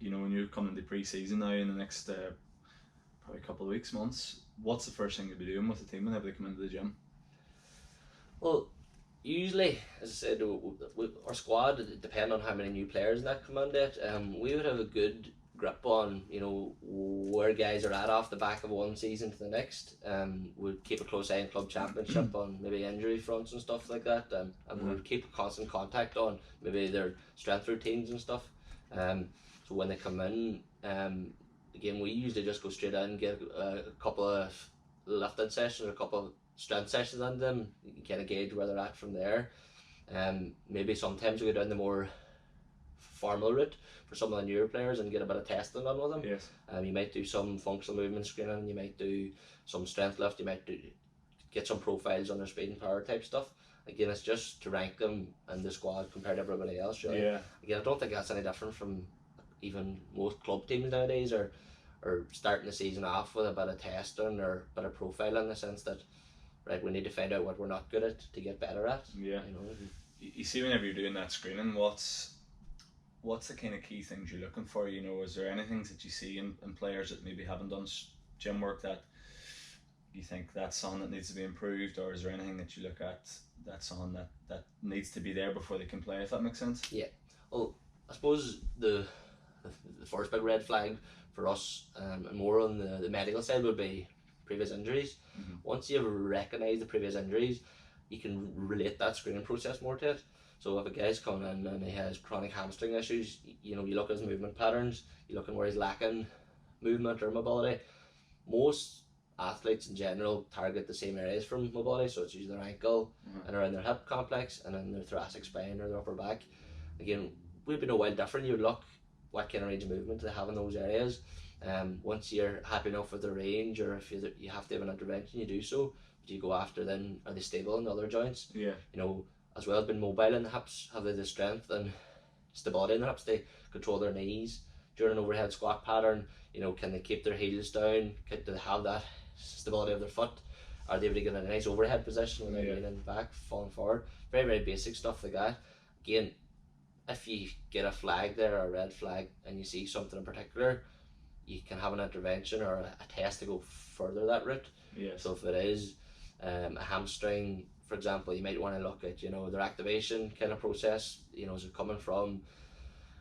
you know, when you come into pre-season now in the next probably a couple of weeks, months, what's the first thing you'll be doing with the team whenever they come into the gym? Well, usually, as I said, our squad, depending on how many new players that come into it, we would have a good grip on, you know, where guys are at off the back of one season to the next. We'd keep a close eye on club championship on maybe injury fronts and stuff like that, and we'd keep a constant contact on maybe their strength routines and stuff. So when they come in, again, we usually just go straight in and get a couple of lifting sessions or a couple of strength sessions on them. You can kind of gauge where they're at from there. Maybe sometimes we go down the more formal route for some of the newer players and get a bit of testing done with them. Yes. You might do some functional movement screening, you might do some strength lift, you might get some profiles on their speed and power type stuff. Again, it's just to rank them in the squad compared to everybody else, really. Yeah. Again, I don't think that's any different from even most club teams nowadays, or starting the season off with a bit of testing or a bit of profiling, in the sense that, right, we need to find out what we're not good at to get better at. Yeah. You know. You see, whenever you're doing that screening, what's the kind of key things you're looking for? You know, is there anything that you see in players that maybe haven't done gym work that you think that's something that needs to be improved, or is there anything that you look at that's something that needs to be there before they can play, if that makes sense? Yeah. Well, I suppose the first big red flag for us, and more on the medical side, would be previous injuries. Mm-hmm. Once you recognise the previous injuries, you can relate that screening process more to it. So if a guy's coming in and he has chronic hamstring issues, you know, you look at his movement patterns, you look at where he's lacking movement or mobility. Most athletes in general target the same areas for mobility, so it's usually their ankle and around their hip complex, and then their thoracic spine or their upper back. Again, we've been a while different. You would look what kind of range of movement they have in those areas. Once you're happy enough with the range, or if you have to have an intervention, you do so. But you go after, then are they stable in the other joints? Yeah. You know, as well as being mobile in the hips, have they the strength and stability in the hips? They control their knees during an overhead squat pattern. You know, can they keep their heels down? Do they have that stability of their foot? Are they able to get in a nice overhead position without leaning back, falling forward? Very, very basic stuff like that. Again, if you get a flag there, or a red flag, and you see something in particular, you can have an intervention or a test to go further that route. Yes. So if it is a hamstring, for example, you might want to look at, you know, their activation kind of process. You know, is it coming from,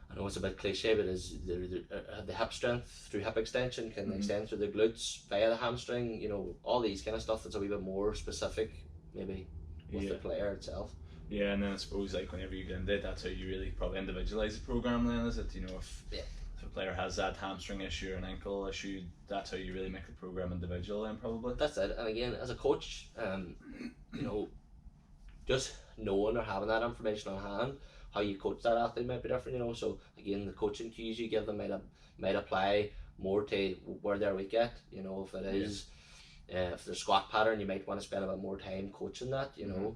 I know it's a bit cliche, but is the hip strength through hip extension? Can they extend through the glutes via the hamstring? You know, all these kind of stuff that's a wee bit more specific, maybe, with the player itself. Yeah, and then I suppose, like, whenever you get into it, that's how you really probably individualise the program. Then, is it? You know, if a player has that hamstring issue or an ankle issue, that's how you really make the program individual. Then probably. That's it. And again, as a coach, you know, just knowing or having that information on hand, how you coach that athlete might be different. You know, so again, the coaching cues you give them might apply more to where they're weak at. You know, if it is. If there's squat pattern, you might want to spend a bit more time coaching that, you know.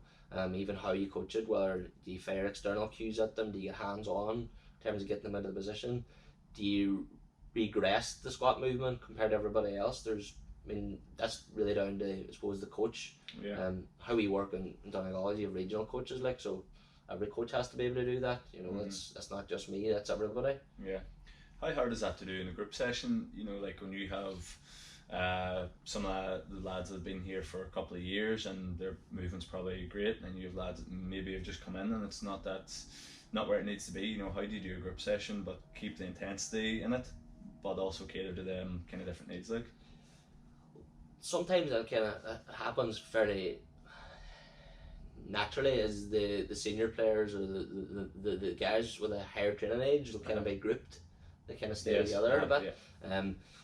Even how you coach it, whether do you fire external cues at them, do you get hands on in terms of getting them into the position, do you regress the squat movement compared to everybody else? I mean, that's really down to, I suppose, the coach. How we work in Donegal, you have regional coaches, like, so every coach has to be able to do that, you know. It's not just me, that's everybody. Yeah. How hard is that to do in a group session? You know, like when you have some of the lads that have been here for a couple of years and their movement's probably great, and you have lads that maybe have just come in and it's not where it needs to be. You know, how do you do a group session but keep the intensity in it, but also cater to them kind of different needs? Like, sometimes that kind of happens fairly naturally, as the senior players or the guys with a higher training age will kind of be grouped. They kind of stay together a bit.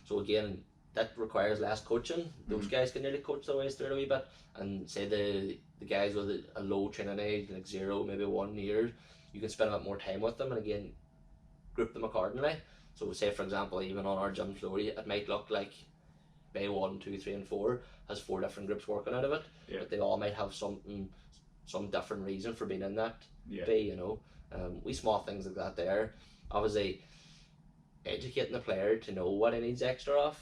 So again, that requires less coaching. Those guys can nearly coach their ways through it a wee bit, and say the guys with a low training age, like 0, maybe 1 year, you can spend a bit more time with them, and again, group them accordingly. So say, for example, even on our gym floor, it might look like bay 1, 2, 3 and 4 has 4 different groups working out of it, but they all might have some different reason for being in that bay, you know. We small things like that there. Obviously, educating the player to know what he needs extra of.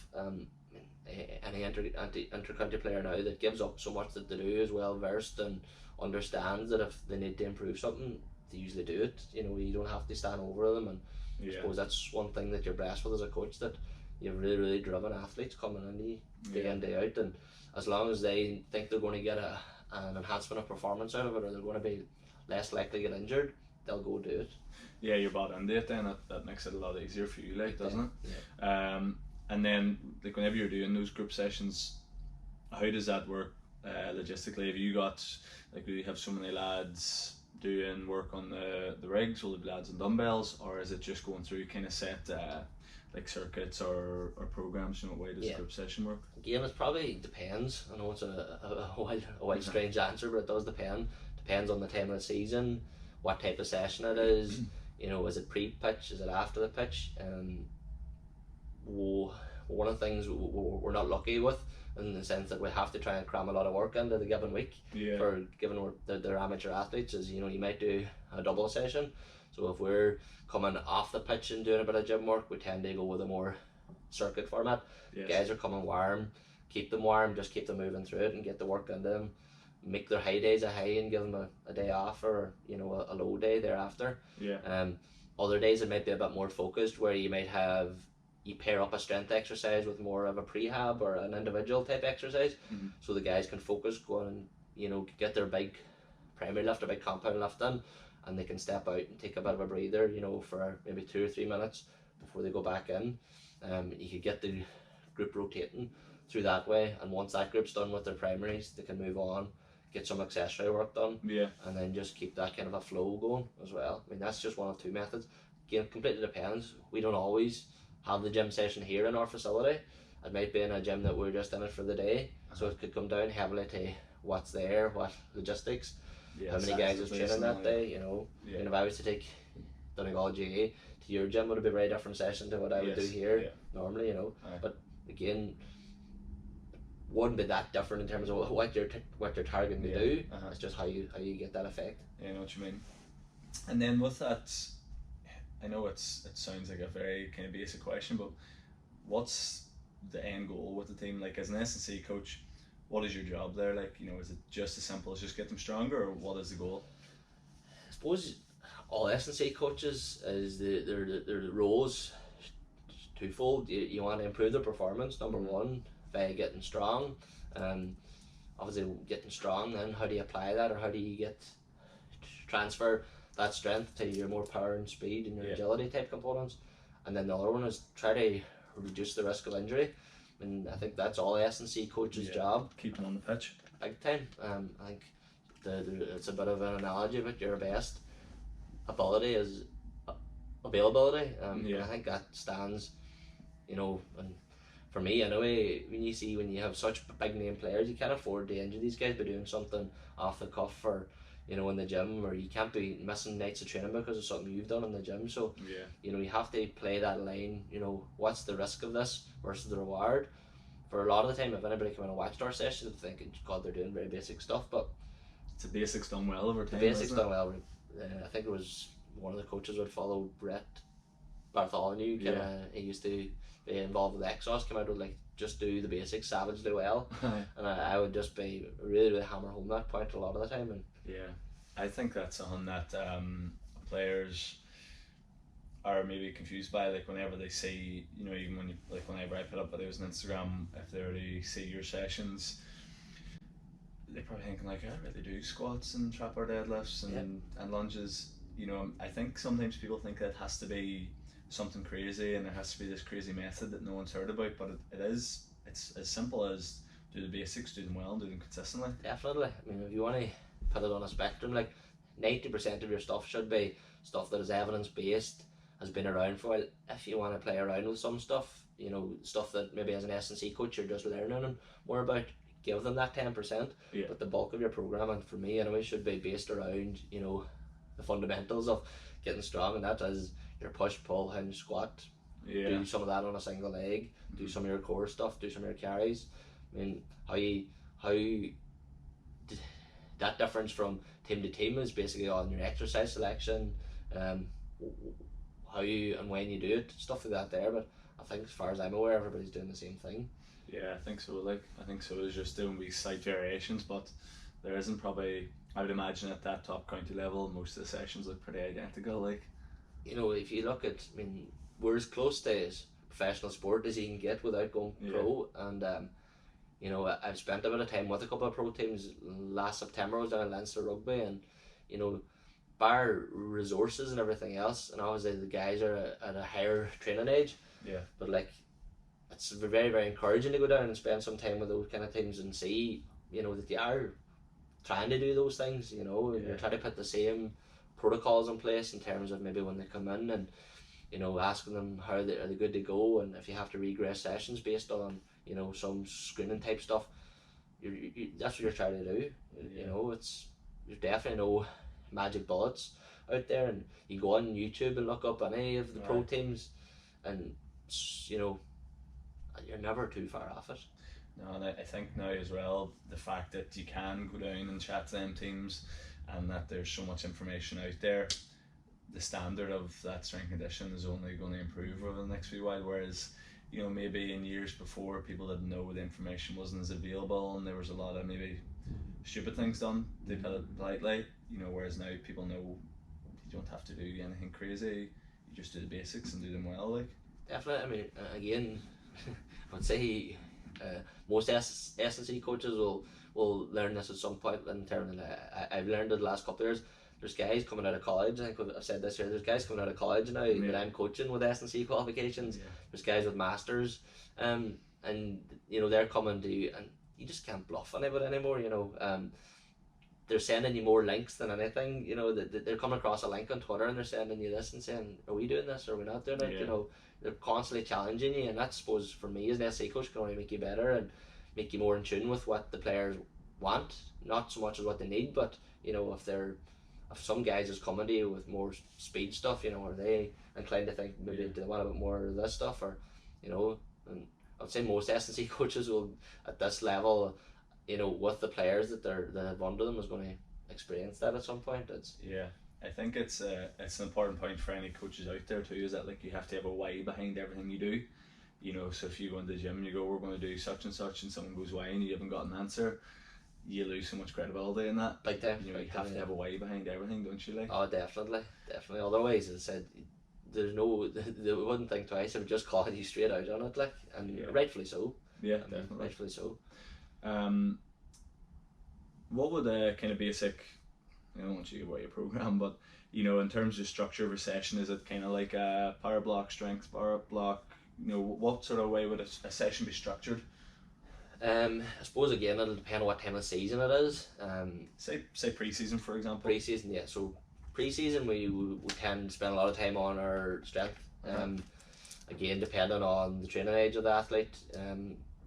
Any inter-county player now that gives up so much that they do is well versed and understands that if they need to improve something, they usually do it. You know, you don't have to stand over them and I suppose that's one thing that you're blessed with as a coach, that you have really driven athletes coming in day in, day out, and as long as they think they're going to get an enhancement of performance out of it, or they're going to be less likely to get injured, they'll go do it. Yeah, you're bought into it then. That makes it a lot easier for you, like, doesn't it? Yeah. And then, like, whenever you're doing those group sessions, how does that work logistically? Have you got, like, do you have so many lads doing work on the rigs, will there be lads on dumbbells, or is it just going through kind of set like circuits or programs? You know, why does the group session work? Again, it probably depends. I know it's a wild strange answer, but it does depend. Depends on the time of the season, what type of session it is. You know, is it pre-pitch, is it after the pitch? One of the things we're not lucky with, in the sense that we have to try and cram a lot of work into the given week. For given they're amateur athletes, is, you know, you might do a double session. So if we're coming off the pitch and doing a bit of gym work, we tend to go with a more circuit format. Guys are coming warm, keep them warm, just keep them moving through it and get the work into them. Make their high days a high and give them a day off, or, you know, a low day thereafter. Other days it might be a bit more focused, where you pair up a strength exercise with more of a prehab or an individual type exercise, so the guys can focus, go on and, you know, get their big primary lift or big compound lift in, and they can step out and take a bit of a breather, you know, for maybe 2 or 3 minutes before they go back in. You could get the group rotating through that way, and once that group's done with their primaries, they can move on, get some accessory work done, and then just keep that kind of a flow going as well. I mean, that's just one of 2 methods. Again, it completely depends. We don't always have the gym session here in our facility. It might be in a gym that we're just in it for the day, so it could come down heavily to what's there, what logistics, how many guys is training that day, you know. And if I was to take Donegal GAA to your gym, it would be a very different session to what I would do here normally, you know. But again, wouldn't be that different in terms of what you're targeting to do. It's just how you get that effect. Yeah, I know what you mean. And then with that, I know it sounds like a very kind of basic question, but what's the end goal with the team? Like, as an S&C coach, what is your job there? Like, you know, is it just as simple as just get them stronger, or what is the goal? I suppose all S&C coaches is their roles twofold. You want to improve their performance, number one, by getting strong. Obviously getting strong, then how do you apply that, or how do you transfer that strength to your more power and speed and your agility type components? And then the other one is try to reduce the risk of injury. I mean, I think that's all S&C coach's job. Keep them on the pitch. Big time. I think it's a bit of an analogy, but your best ability is availability. And I think that stands, you know, and for me anyway, when you have such big name players, you can't afford to injure these guys by doing something off the cuff, or, you know, in the gym, or you can't be missing nights of training because of something you've done in the gym. So you know, you have to play that line, you know, what's the risk of this versus the reward. For a lot of the time, if anybody came in and watched our session, they're thinking, God, they're doing very basic stuff, but it's the basics done well over time. The basics done well. I think it was one of the coaches would follow Brett Bartholomew. He used to be involved with Exos, came out with, like, just do the basics savagely well. And I would just be really hammer home that point a lot of the time. And I think that's something that players are maybe confused by, like, whenever they see, you know, even when you, like, whenever I put up videos on Instagram, if they already see your sessions, they're probably thinking, like, I really do squats and trapper deadlifts and lunges. You know, I think sometimes people think that it has to be something crazy and there has to be this crazy method that no one's heard about, but it's as simple as do the basics, do them well, and do them consistently. Definitely. I mean, if you want to put it on a spectrum, like, 90% of your stuff should be stuff that is evidence-based, has been around for a while. If you want to play around with some stuff, you know, stuff that maybe as an S&C coach you're just learning more about, give them that 10%. But the bulk of your program, and for me anyway, should be based around, you know, the fundamentals of getting strong, and that is your push, pull, hinge, squat. Do some of that on a single leg. Do some of your core stuff. Do some of your carries. I mean, how that difference from team to team is basically on your exercise selection, how you and when you do it, stuff like that there. But I think, as far as I'm aware, everybody's doing the same thing. Yeah, I think so. Like, I think so. There's just doing these slight variations, but there isn't probably. I would imagine at that top county level, most of the sessions look pretty identical. Like, you know, if you look at, I mean, we're as close to as professional sport as you can get without going pro, and you know, I've spent a bit of time with a couple of pro teams. Last September I was down in Leinster Rugby, and you know, bar resources and everything else, and obviously the guys are at a higher training age. Yeah. But like, it's very, very encouraging to go down and spend some time with those kind of teams and see, you know, that you are trying to do those things, you know, and you're trying to put the same protocols in place in terms of maybe when they come in, and you know, asking them how are they good to go, and if you have to regress sessions based on, you know, some screening type stuff, that's what you're trying to do. You know, there's definitely no magic bullets out there, and you go on YouTube and look up any of the pro teams, and you know, you're never too far off it. No, and I think now as well, the fact that you can go down and chat to them teams, and that there's so much information out there, the standard of that strength condition is only going to improve over the next few while. Whereas, you know, maybe in years before, people didn't know the information wasn't as available, and there was a lot of maybe stupid things done, they put it politely, you know, whereas now people know you don't have to do anything crazy, you just do the basics and do them well, like. Definitely. I mean, again, I'd say most S&C coaches will learn this at some point in terms of, I've learned it the last couple of years. There's guys coming out of college, I think I've said this here, there's guys coming out of college now that I'm coaching with S&C qualifications. There's guys with masters, and you know, they're coming to you, and you just can't bluff anybody anymore, you know. They're sending you more links than anything, you know, they're coming across a link on Twitter and they're sending you this and saying, are we doing this or are we not doing it, you know. They're constantly challenging you, and that, I suppose, for me as an SC coach, can only make you better and make you more in tune with what the players want, not so much as what they need. But you know, if some guys is coming to you with more speed stuff, you know, are they inclined to think maybe they want a bit more of this stuff, or you know, and I'd say most S&C coaches will at this level, you know, with the players that have under them, is going to experience that at some point. I think it's an important point for any coaches out there too, is that like you have to have a why behind everything you do. You know, so if you go into the gym and you go, we're going to do such and such, and someone goes why and you haven't got an answer, you lose so much credibility in that. Big time. You know, you have to have a why behind everything, don't you? Like. Oh, definitely. Otherwise, as I said, there's no, they wouldn't think twice. They would just call you straight out on it, like, and rightfully so. Yeah, definitely. Rightfully so. What would a kind of basic, I don't want you to give away your program, but you know, in terms of structure of a session, is it kind of like a power block, strength, power block? You know, what sort of way would a session be structured? I suppose again it'll depend on what time of season it is. Say pre-season, for example. Pre-season, yeah. So pre-season we tend to spend a lot of time on our strength. Again, depending on the training age of the athlete.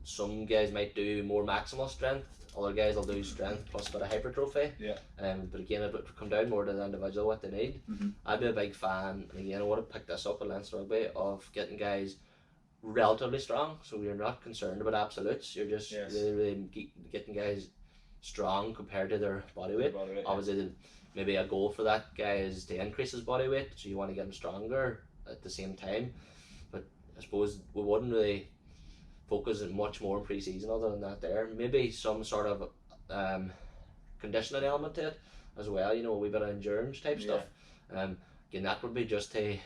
Some guys might do more maximal strength. Other guys will do strength plus a bit of hypertrophy. Yeah. But again, it would come down more to the individual what they need. I'd be a big fan, and again I would have picked this up at Leinster Rugby, of getting guys relatively strong. So you're not concerned about absolutes. You're just really getting guys strong compared to their body weight. Obviously, maybe a goal for that guy is to increase his body weight, so you want to get him stronger at the same time. But I suppose we wouldn't really focus much more in pre-season other than that there. Maybe some sort of conditioning element to it as well, you know, a wee bit of endurance type stuff. Again, that would be just to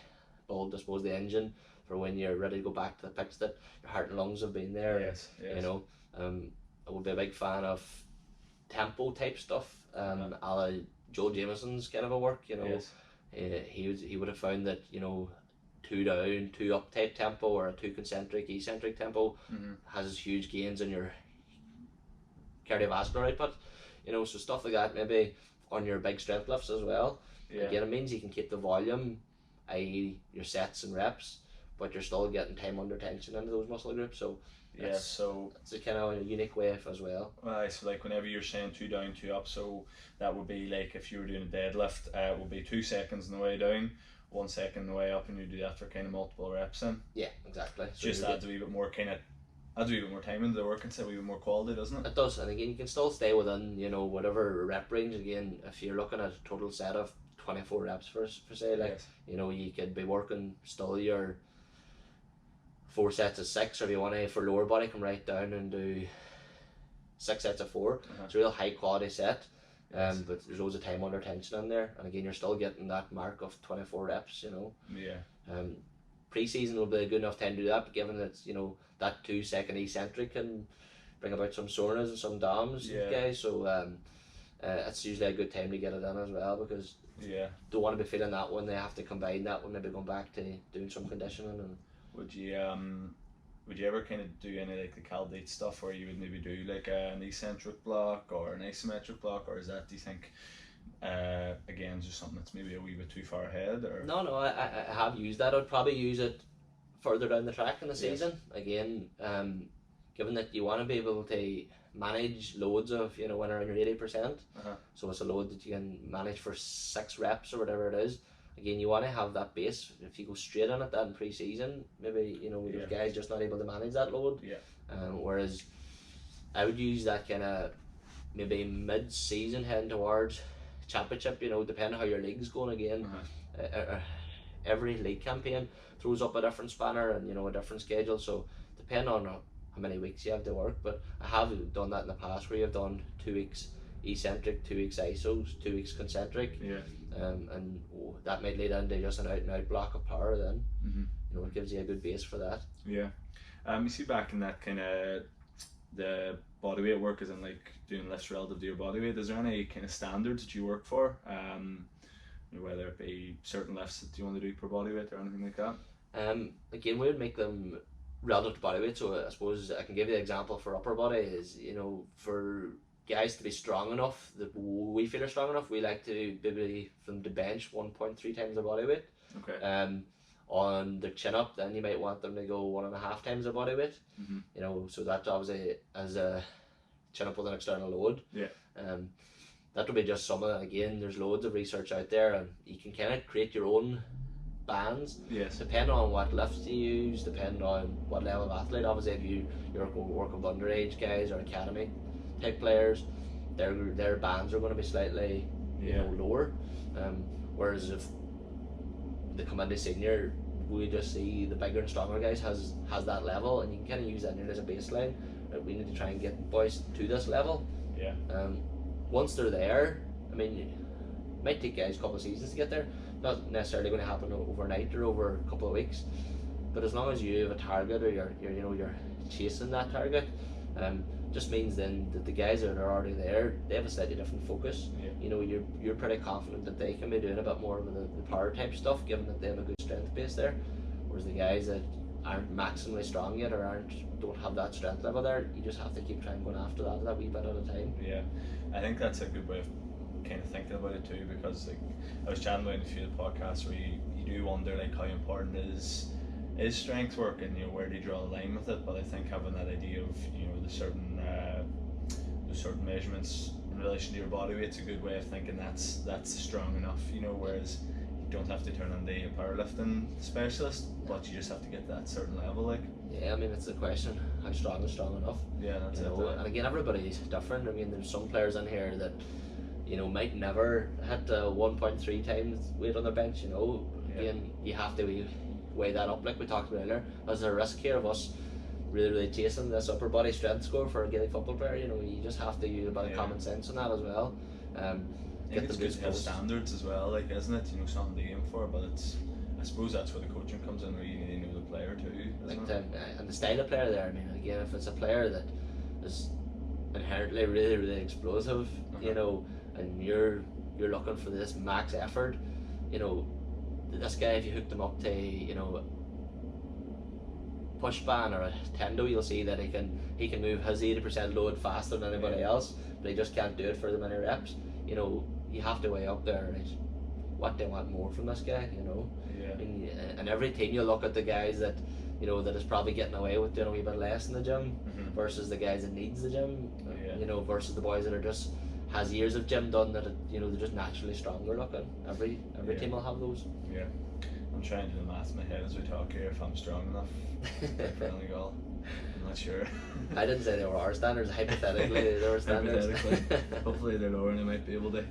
build, I suppose, the engine for when you're ready to go back to the pitch, that your heart and lungs have been there. You know, I would be a big fan of tempo type stuff, a la Joe Jameson's kind of a work, you know. He would have found that, you know, 2 down, 2 up type tempo, or a 2 concentric, eccentric tempo has huge gains in your cardiovascular output, you know, so stuff like that, maybe on your big strength lifts as well. Again, it means you can keep the volume, i.e. your sets and reps, but you're still getting time under tension into those muscle groups, so so it's a kind of a unique way as well. So like whenever you're saying 2 down, 2 up, so that would be like if you were doing a deadlift, it would be 2 seconds on the way down, 1 second on the way up, and you do that for kind of multiple reps in. Yeah, exactly. So just adds a wee bit more time into the work and a wee bit more quality, doesn't it? It does, and again, you can still stay within, you know, whatever rep range. Again, if you're looking at a total set of 24 reps for say, like, you know, you could be working still your 4 sets of 6, or if you want to, for lower body, come right down and do 6 sets of 4. It's a real high quality set. Yes. But there's loads of time under tension in there, and again you're still getting that mark of 24 reps, you know. Yeah. Pre-season will be a good enough time to do that, given that, you know, that 2 second eccentric can bring about some soreness and some DOMs, guys. So it's usually a good time to get it in as well, because don't want to be feeling that when they have to combine that when maybe going back to doing some conditioning. And would you ever kind of do any like the caldate stuff where you would maybe do like an eccentric block or an asymmetric block, or is that, do you think, again, just something that's maybe a wee bit too far ahead? Or no, I have used that. I'd probably use it further down the track in the season. Again, given that you want to be able to manage loads of, you know, when around your 80%, so it's a load that you can manage for 6 reps or whatever it is. Again, you want to have that base. If you go straight on at that in pre-season, maybe, you know, those guys just not able to manage that load. Whereas I would use that kind of maybe mid-season heading towards championship, you know, depending on how your league's going again. Every league campaign throws up a different spanner and, you know, a different schedule, so depending on how many weeks you have to work. But I have done that in the past where you've done 2 weeks eccentric, 2 weeks isos, 2 weeks concentric, and that might lead into just an out and out block of power then. You know, it gives you a good base for that. You see, back in that kind of the bodyweight work, as in like doing lifts relative to your bodyweight, is there any kind of standards that you work for, whether it be certain lifts that you want to do per bodyweight or anything like that? Again, we would make them relative to bodyweight. So I suppose I can give you an example for upper body is, you know, for guys to be strong enough that we feel are strong enough, we like to maybe from the bench 1.3 times their body weight. On their chin up, then you might want them to go 1.5 times their body weight. You know, so that obviously as a chin up with an external load. That would be just some of it. Again, there's loads of research out there, and you can kind of create your own bands, depending on what lifts you use, depending on what level of athlete. Obviously, if you're working with underage guys or academy type players, their bands are going to be slightly you know, lower. Whereas if they come into senior, we just see the bigger and stronger guys has that level, and you can kind of use that as a baseline. We need to try and get boys to this level. Once they're there, I mean, it might take guys a couple of seasons to get there. Not necessarily going to happen overnight or over a couple of weeks, but as long as you have a target, or you're chasing that target, just means then that the guys that are already there, they have a slightly different focus. You know, you're pretty confident that they can be doing a bit more of the power type stuff, given that they have a good strength base there. Whereas the guys that aren't maximally strong yet, or don't have that strength level there, you just have to keep trying going after that wee bit at a time. I think that's a good way of kind of thinking about it too, because like I was chatting about in a few of the podcasts where you do wonder like how important is strength work, and, you know, where do you draw the line with it. But I think having that idea of, you know, the certain measurements in relation to your body weight's a good way of thinking that's strong enough, you know, whereas you don't have to turn into a powerlifting specialist, but you just have to get that certain level. Like, I mean, it's the question, how strong is strong enough? That's you it. know, and again, everybody's different. I mean, there's some players in here that, you know, might never hit 1.3 times weight on their bench, you know. Again, you have to weigh that up, like we talked about earlier. There's a risk here of us really chasing this upper body strength score for a Gaelic football player. You know, you just have to use a bit of common sense on that as well. I think it's good to have standards as well, like, isn't it? You know, something to aim for, but I suppose that's where the coaching comes in, where you need to know the player too, isn't it? And the style of player there. I mean, again, if it's a player that is inherently really explosive, you know, and you're looking for this max effort, you know, this guy, if you hooked him up to, you know, push band or a tendo, you'll see that he can move his 80% load faster than anybody else, but he just can't do it for the many reps. You know, you have to weigh up there, right, what they want more from this guy, you know. And every team you look at the guys that, you know, that is probably getting away with doing a wee bit less in the gym versus the guys that needs the gym, you know, versus the boys that are just has years of gym done, that you know, they're just naturally stronger looking. Every team will have those. I'm trying to do the math in my head as we talk here, if I'm strong enough for Donegal. I'm not sure. I didn't say they were our standards. Hypothetically, they were standards. Hopefully they're lower and they might be able to.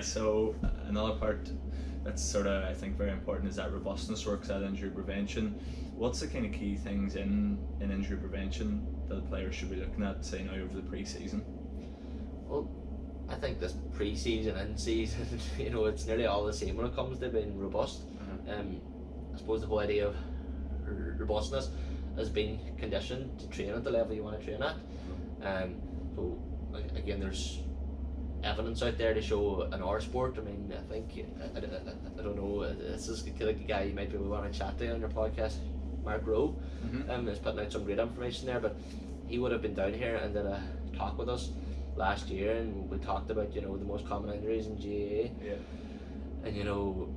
So another part that's sort of, I think, very important is that robustness work, that injury prevention. What's the kind of key things in injury prevention that the players should be looking at, say now over the pre-season? Well, I think this pre-season and season, you know, it's nearly all the same when it comes to being robust. I suppose the whole idea of robustness has been conditioned to train at the level you want to train at. So again, there's evidence out there to show in our sport. I mean, I think I don't know. This is like the guy you might be want to chat to on your podcast, Mark Rowe. Is putting out some great information there. But he would have been down here and did a talk with us last year, and we talked about, you know, the most common injuries in GAA. And you know,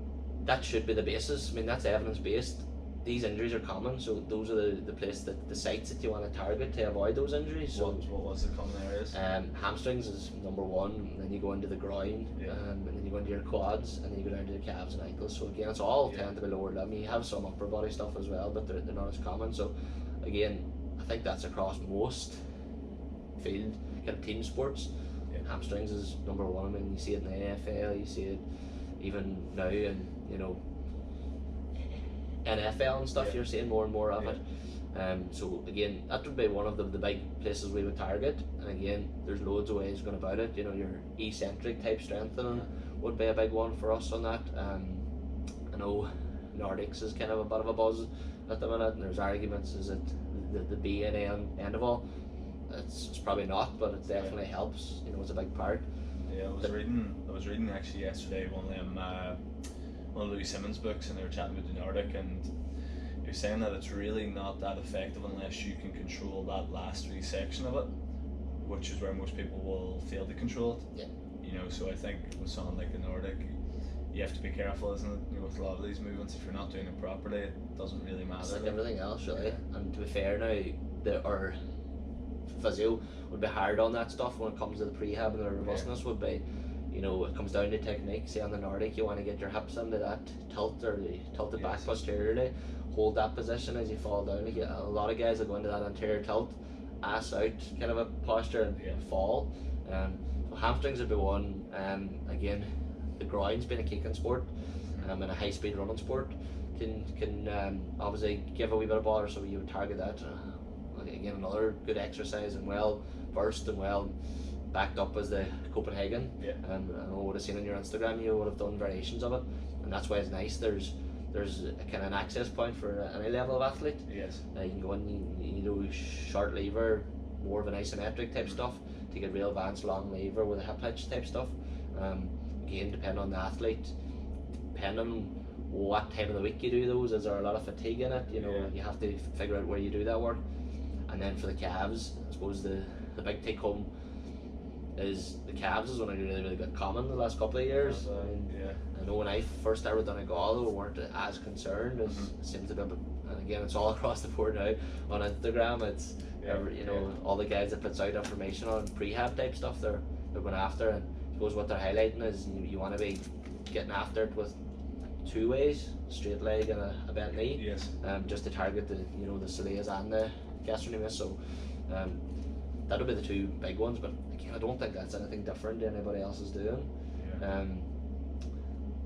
that should be the basis. I mean, that's evidence based. These injuries are common, so those are the place that the sites that you want to target to avoid those injuries. So what was the common areas? Hamstrings is number one, and then you go into the groin, and then you go into your quads, and then you go down to the calves and ankles. So again, it's all tend to be lower limb. You have some upper body stuff as well, but they're not as common. So again, I think that's across most field kind of team sports. Hamstrings is number one. I mean, you see it in the AFL, you see it even now, and you know, NFL and stuff. You're seeing more and more of it. So again, that would be one of the big places we would target. And again, there's loads of ways going about it. You know, your eccentric type strengthening would be a big one for us on that. I know Nordics is kind of a bit of a buzz at the minute, and there's arguments, is it the B and A end of all? It's probably not, but it definitely helps. You know, it's a big part. I was reading actually yesterday one of Louis Simmons' books, and they were chatting about the Nordic, and he was saying that it's really not that effective unless you can control that last section of it, which is where most people will fail to control it. You know, so I think with something like the Nordic, you have to be careful, isn't it? You know, with a lot of these movements, if you're not doing it properly, it doesn't really matter. It's like everything else, really. And to be fair now, our physio would be hard on that stuff when it comes to the prehab, and the robustness would be, you know, it comes down to technique. Say on the Nordic, you want to get your hips into that tilt, or the tilted back posteriorly, hold that position as you fall down. Again, a lot of guys will go into that anterior tilt, ass out kind of a posture, and fall. So hamstrings would be one. Again, the groin's been a kicking sport, and a high speed running sport can obviously give a wee bit of bother, so you would target that. Again, another good exercise, and well versed and well backed up as the Copenhagen. I know I would have seen on your Instagram, you would have done variations of it, and that's why it's nice. There's a kind of an access point for any level of athlete. You can go in, you do short lever, more of an isometric type stuff, to get real advanced long lever with a hip hitch type stuff. Again, depending on the athlete, depending on what time of the week you do those, is there a lot of fatigue in it? You know, you have to figure out where you do that work. And then for the calves, I suppose the big take home is the calves is when I really got common the last couple of years. I know when I first started Donegal, we weren't as concerned as it seems to be, and again, it's all across the board now on Instagram. It's you know, all the guys that puts out information on prehab type stuff, they're going after, and I suppose what they're highlighting is you want to be getting after it with two ways, straight leg and a bent knee, just to target the, you know, the soleus and the gastrocnemius. So that'll be the two big ones, but again, I don't think that's anything different to anybody else is doing.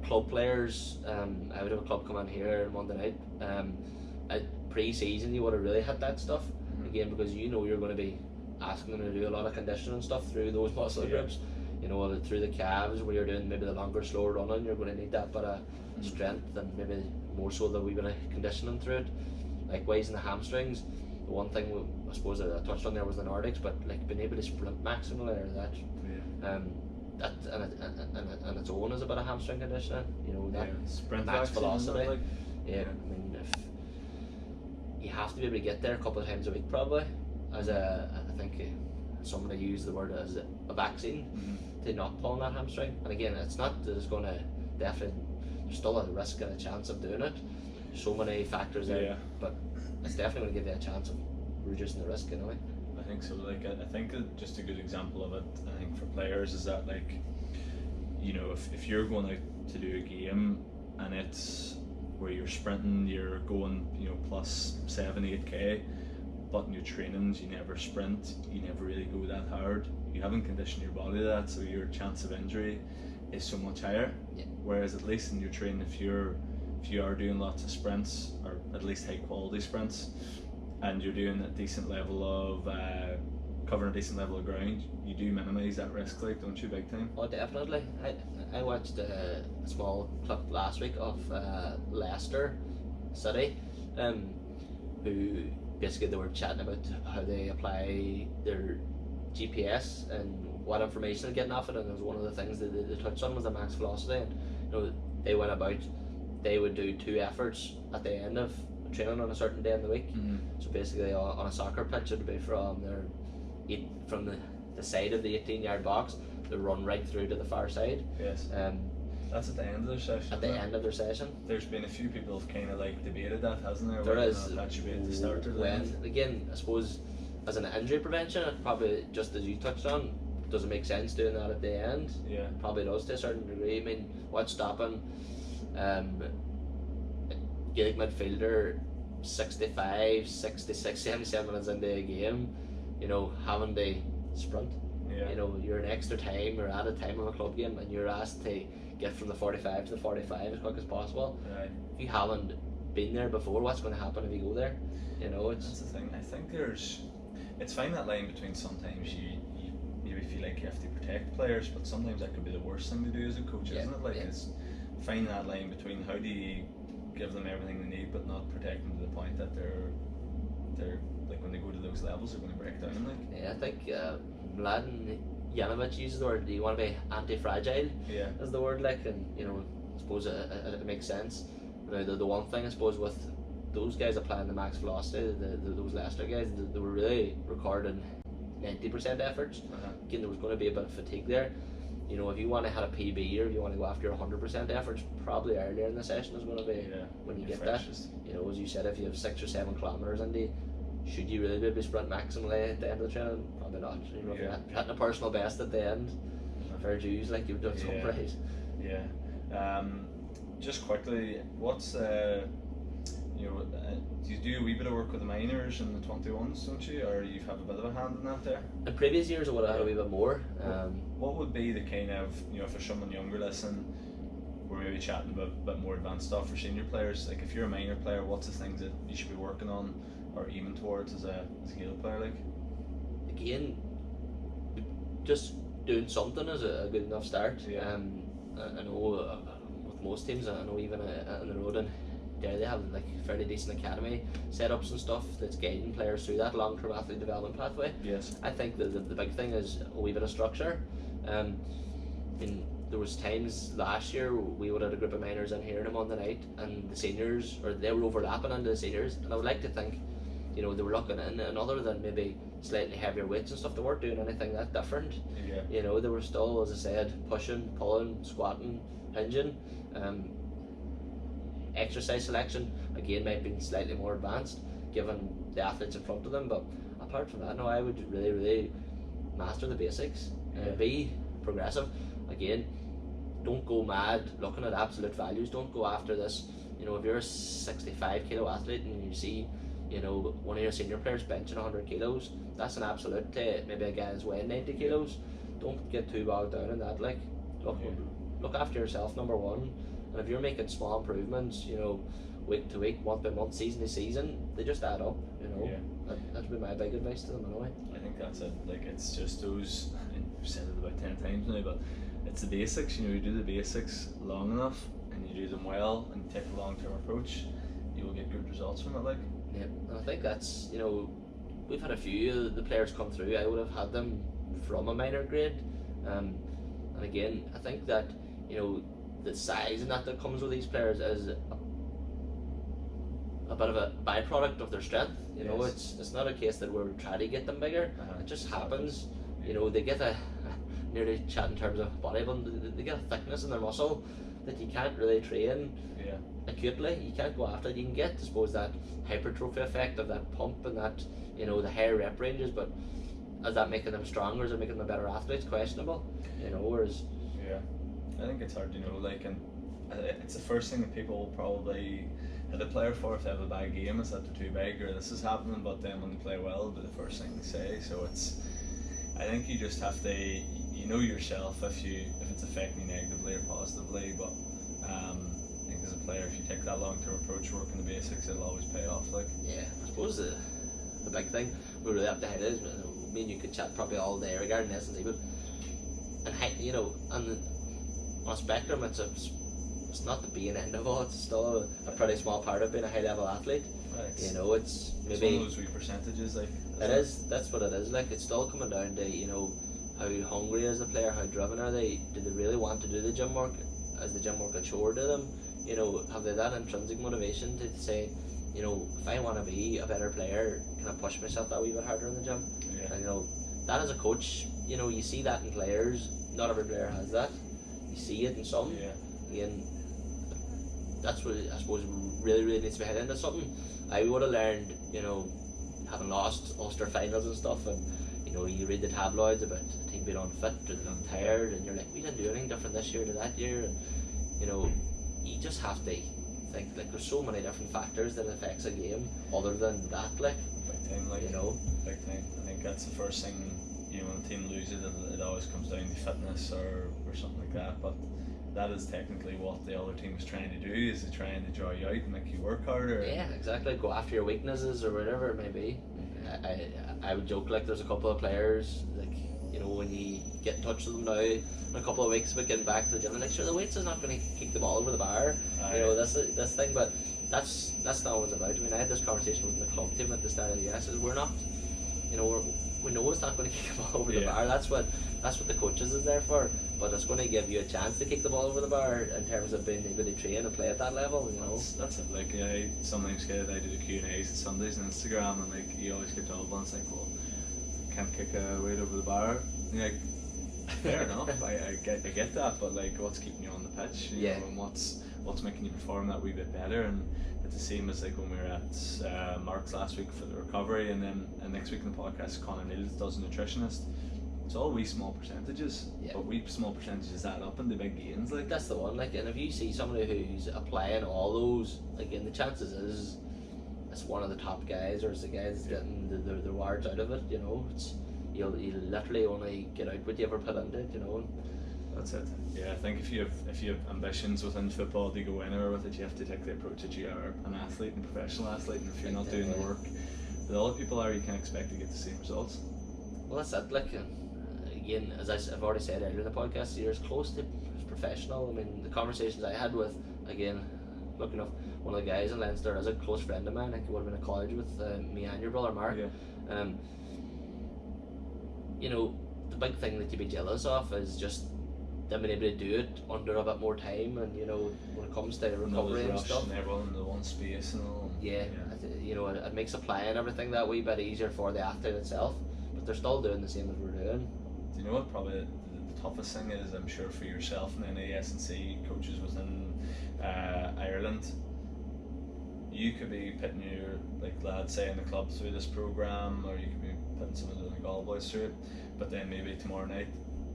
Club players, I would have a club come in here Monday night. At pre-season, you would have really hit that stuff again, because you know you're going to be asking them to do a lot of conditioning stuff through those muscle groups. You know, through the calves, where you're doing maybe the longer, slower running, you're going to need that bit of strength, and maybe more so the wee bit of conditioning through it. Likewise in the hamstrings, the one thing I suppose I touched on there was the Nordics, but like being able to sprint maximally, or that and its own is a bit of hamstring conditioning. You know, that sprint max velocity. Like, I mean, if you have to be able to get there a couple of times a week, probably, as I think somebody used the word as a vaccine to not pull on that hamstring. And again, it's not that it's going to definitely, there's still a risk and a chance of doing it. So many factors there, but it's definitely going to give you a chance of reducing the risk anyway. I think so. Like, I think just a good example of it, I think for players, is that, like, you know, if you're going out to do a game and it's where you're sprinting, you're going, you know, plus 7-8k, but in your trainings you never sprint, you never really go that hard, you haven't conditioned your body to that, so your chance of injury is so much higher. Whereas at least in your training, if you are doing lots of sprints, or at least high quality sprints, and you're doing a decent level of covering a decent level of ground, you do minimise that risk, like, don't you, big time? Oh, definitely. I watched a small clip last week of Leicester City, who basically they were chatting about how they apply their GPS and what information they're getting off it, and it was one of the things that they touched on was the max velocity. And they went about, they would do 2 efforts at the end of training on a certain day in the week. So basically on a soccer pitch it would be from the side of the 18-yard box, they run right through to the far side. Yes. That's at the end of their session. At the end of their session. There's been a few people have kind of like debated that, hasn't there? There is. That should be at the start or the end. Again, I suppose as an injury prevention, it probably, just as you touched on, does it make sense doing that at the end? Yeah. Probably does to a certain degree. I mean, what's stopping Gaelic midfielder 65, 66, 77 minutes into a game, having to sprint? Yeah. You're an extra time, you're at a time of a club game, and you're asked to get from the 45 to the 45 as quick as possible. Right. If you haven't been there before, what's going to happen if you go there? That's the thing. I think it's fine that line between sometimes you maybe feel like you have to protect players, but sometimes that could be the worst thing to do as a coach, isn't it? Like, it's find that line between how do you give them everything they need but not protect them to the point that they're like, when they go to those levels they're going to break down, like. Yeah, I think Mladen Janovic uses the word, do you want to be anti-fragile? Yeah. Is the word, like, and I suppose it makes sense. The one thing I suppose with those guys applying the max velocity, those Leicester guys, they were really recording 90% efforts. Again, there was going to be a bit of fatigue there. If you want to have a PB or if you want to go after 100% efforts, probably earlier in the session is going to be when you get freshest. That. As you said, if you have 6 or 7 kilometres in should you really be sprint maximally at the end of the training? Probably not. If you're hitting a personal best at the end, fair dues, like, you've done something right. Yeah. Just quickly, what's do you do a wee bit of work with the minors and the 21s, don't you, or you have a bit of a hand in that there? In previous years I would have had a wee bit more. What would be the kind of, if there's someone younger listening, we're maybe chatting about a bit more advanced stuff for senior players, like if you're a minor player, what's the things that you should be working on or aiming towards as a Gaelic player, like? Again, just doing something is a good enough start. I know with most teams, I know even on the road, and there they have like fairly decent academy setups and stuff that's guiding players through that long-term athlete development pathway. Yes. I think the big thing is a wee bit of structure. There was times last year we would have a group of minors in here on a Monday night, and the seniors, or they were overlapping into the seniors, and I would like to think, they were looking in, and other than maybe slightly heavier weights and stuff, they weren't doing anything that different. They were still, as I said, pushing, pulling, squatting, hinging. Exercise selection again might be slightly more advanced given the athletes in front of them, but apart from that, no, I would really master the basics. Be progressive. Again, don't go mad looking at absolute values. Don't go after this. If you're a 65 kilo athlete and you see one of your senior players benching 100 kilos, that's an absolute to maybe a guy that's weighing 90 kilos. Don't get too bogged down in that. Like, look after yourself, number one. And if you're making small improvements, week to week, month by month, season to season, they just add up. That would be my big advice to them anyway. I think that's it. Like, it's just those. I've said it about 10 times now, but it's the basics. You do the basics long enough, and you do them well, and you take a long-term approach, you will get good results from it. Like. Yeah, and I think that's we've had a few of the players come through. I would have had them from a minor grade, and again, I think that the size and that comes with these players is a bit of a byproduct of their strength. It's not a case that we're trying to get them bigger. It just happens. They get a nearly chat in terms of bodybuilding. They get a thickness in their muscle that you can't really train acutely. You can't go after it. You can get, I suppose, that hypertrophy effect of that pump and that the higher rep ranges, but is that making them stronger? Is it making them better athletes? Questionable. Whereas I think it's hard to know, like, and it's the first thing that people will probably hit a player for if they have a bad game, is that they're too big or this is happening, but then when they play well, it'll be the first thing they say. So I think you just have to, yourself if it's affecting you negatively or positively, but I think as a player, if you take that long-term approach, working the basics, it'll always pay off. Like. Yeah, I suppose the big thing we really have to hit is me and you could chat probably all day regarding S&C, but and on a spectrum, it's not the be and end of all. It's still a pretty small part of being a high level athlete. Right. It's maybe one of those wee percentages, like. It is. That's what it is. Like, it's still coming down to how hungry is the player, how driven are they? Do they really want to do the gym work? Is the gym work a chore to them? Have they that intrinsic motivation to say, if I want to be a better player, can I push myself that wee bit harder in the gym? Yeah. And that as a coach, you see that in players. Not every player has that. You see it in some. Yeah. Again, that's what I suppose really, really needs to be heading into something. I would have learned, having lost Ulster finals and stuff, and you read the tabloids about the team being unfit or they're tired, and you're like, we didn't do anything different this year to that year, and you just have to think, like, there's so many different factors that affects a game other than that, like. Big time, like. Big time. I think that's the first thing. When a team loses, it always comes down to fitness or something like that. But that is technically what the other team is trying to do. Is they're trying to draw you out and make you work harder. Yeah, exactly. Go after your weaknesses or whatever it may be. I would joke, like, there's a couple of players, like, when you get in touch with them now in a couple of weeks about getting back to the gym, like, sure, the weights is not going to kick the ball over the bar. This thing, but that's not what it's about. I mean, I had this conversation with the club team at the start of the year. I said, we're not, we know it's not going to kick the ball over the bar. That's what the coaches is there for. But it's going to give you a chance to kick the ball over the bar in terms of being able to train and play at that level. That's it. Like, I sometimes get I do the Q&A's on Sundays on Instagram, and like, you always get told once, like, well, can't kick a weight over the bar. And you're like, fair enough. I get that, but like, what's keeping you on the pitch? And what's making you perform that wee bit better? And it's the same as like when we were at Mark's last week for the recovery, and then next week in the podcast Connor Niels does a nutritionist. It's all wee small percentages, but wee small percentages add up into big gains. Like, that's the one. Like, and if you see somebody who's applying all those, like, and the chances is it's one of the top guys, or it's the guys getting the rewards out of it. It's you'll literally only get out what you ever put into it. That's it. Yeah, I think if you have ambitions within football to go anywhere with it, you have to take the approach that you are an athlete and professional athlete, and if you're not doing the work that other people are, you can expect to get the same results. Well, that's it. Like, again, as I've already said earlier in the podcast, you're as close to professional. I mean, the conversations I had with, again, looking up one of the guys in Leinster as a close friend of mine, like, would have been in college with me and your brother Mark. Yeah. The big thing that you'd be jealous of is just them being able to do it under a bit more time, and when it comes to recovery and stuff, and everyone in the one space and all. It makes applying everything that wee bit easier for the athlete itself, but they're still doing the same as we're doing. Do you know what probably the toughest thing is, I'm sure, for yourself and any S&C coaches within Ireland? You could be putting your lads, say, in the club through this programme, or you could be putting some of the Donegal boys through it, but then maybe tomorrow night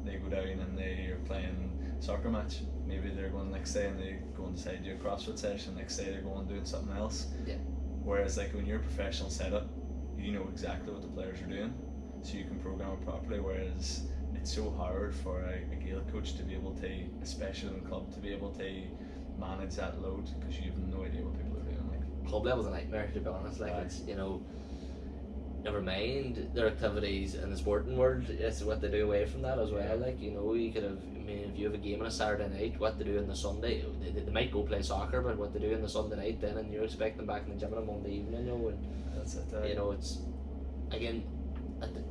they go down and they are playing a soccer match. Maybe they're going next day and they go and decide to do a CrossFit session, next day they're going doing something else. Yeah. Whereas when you're a professional setup, you know exactly what the players are doing, so you can program it properly, whereas it's so hard for a Gael coach to be able to, especially in the club, to be able to manage that load, because you have no idea what people are doing. Club level's a nightmare, to be honest. It's, never mind their activities in the sporting world, it's what they do away from that as well. You could have, if you have a game on a Saturday night, what they do on the Sunday, they might go play soccer, but what they do on the Sunday night then, and you expect them back in the gym on a Monday evening, and that's it. It's, again,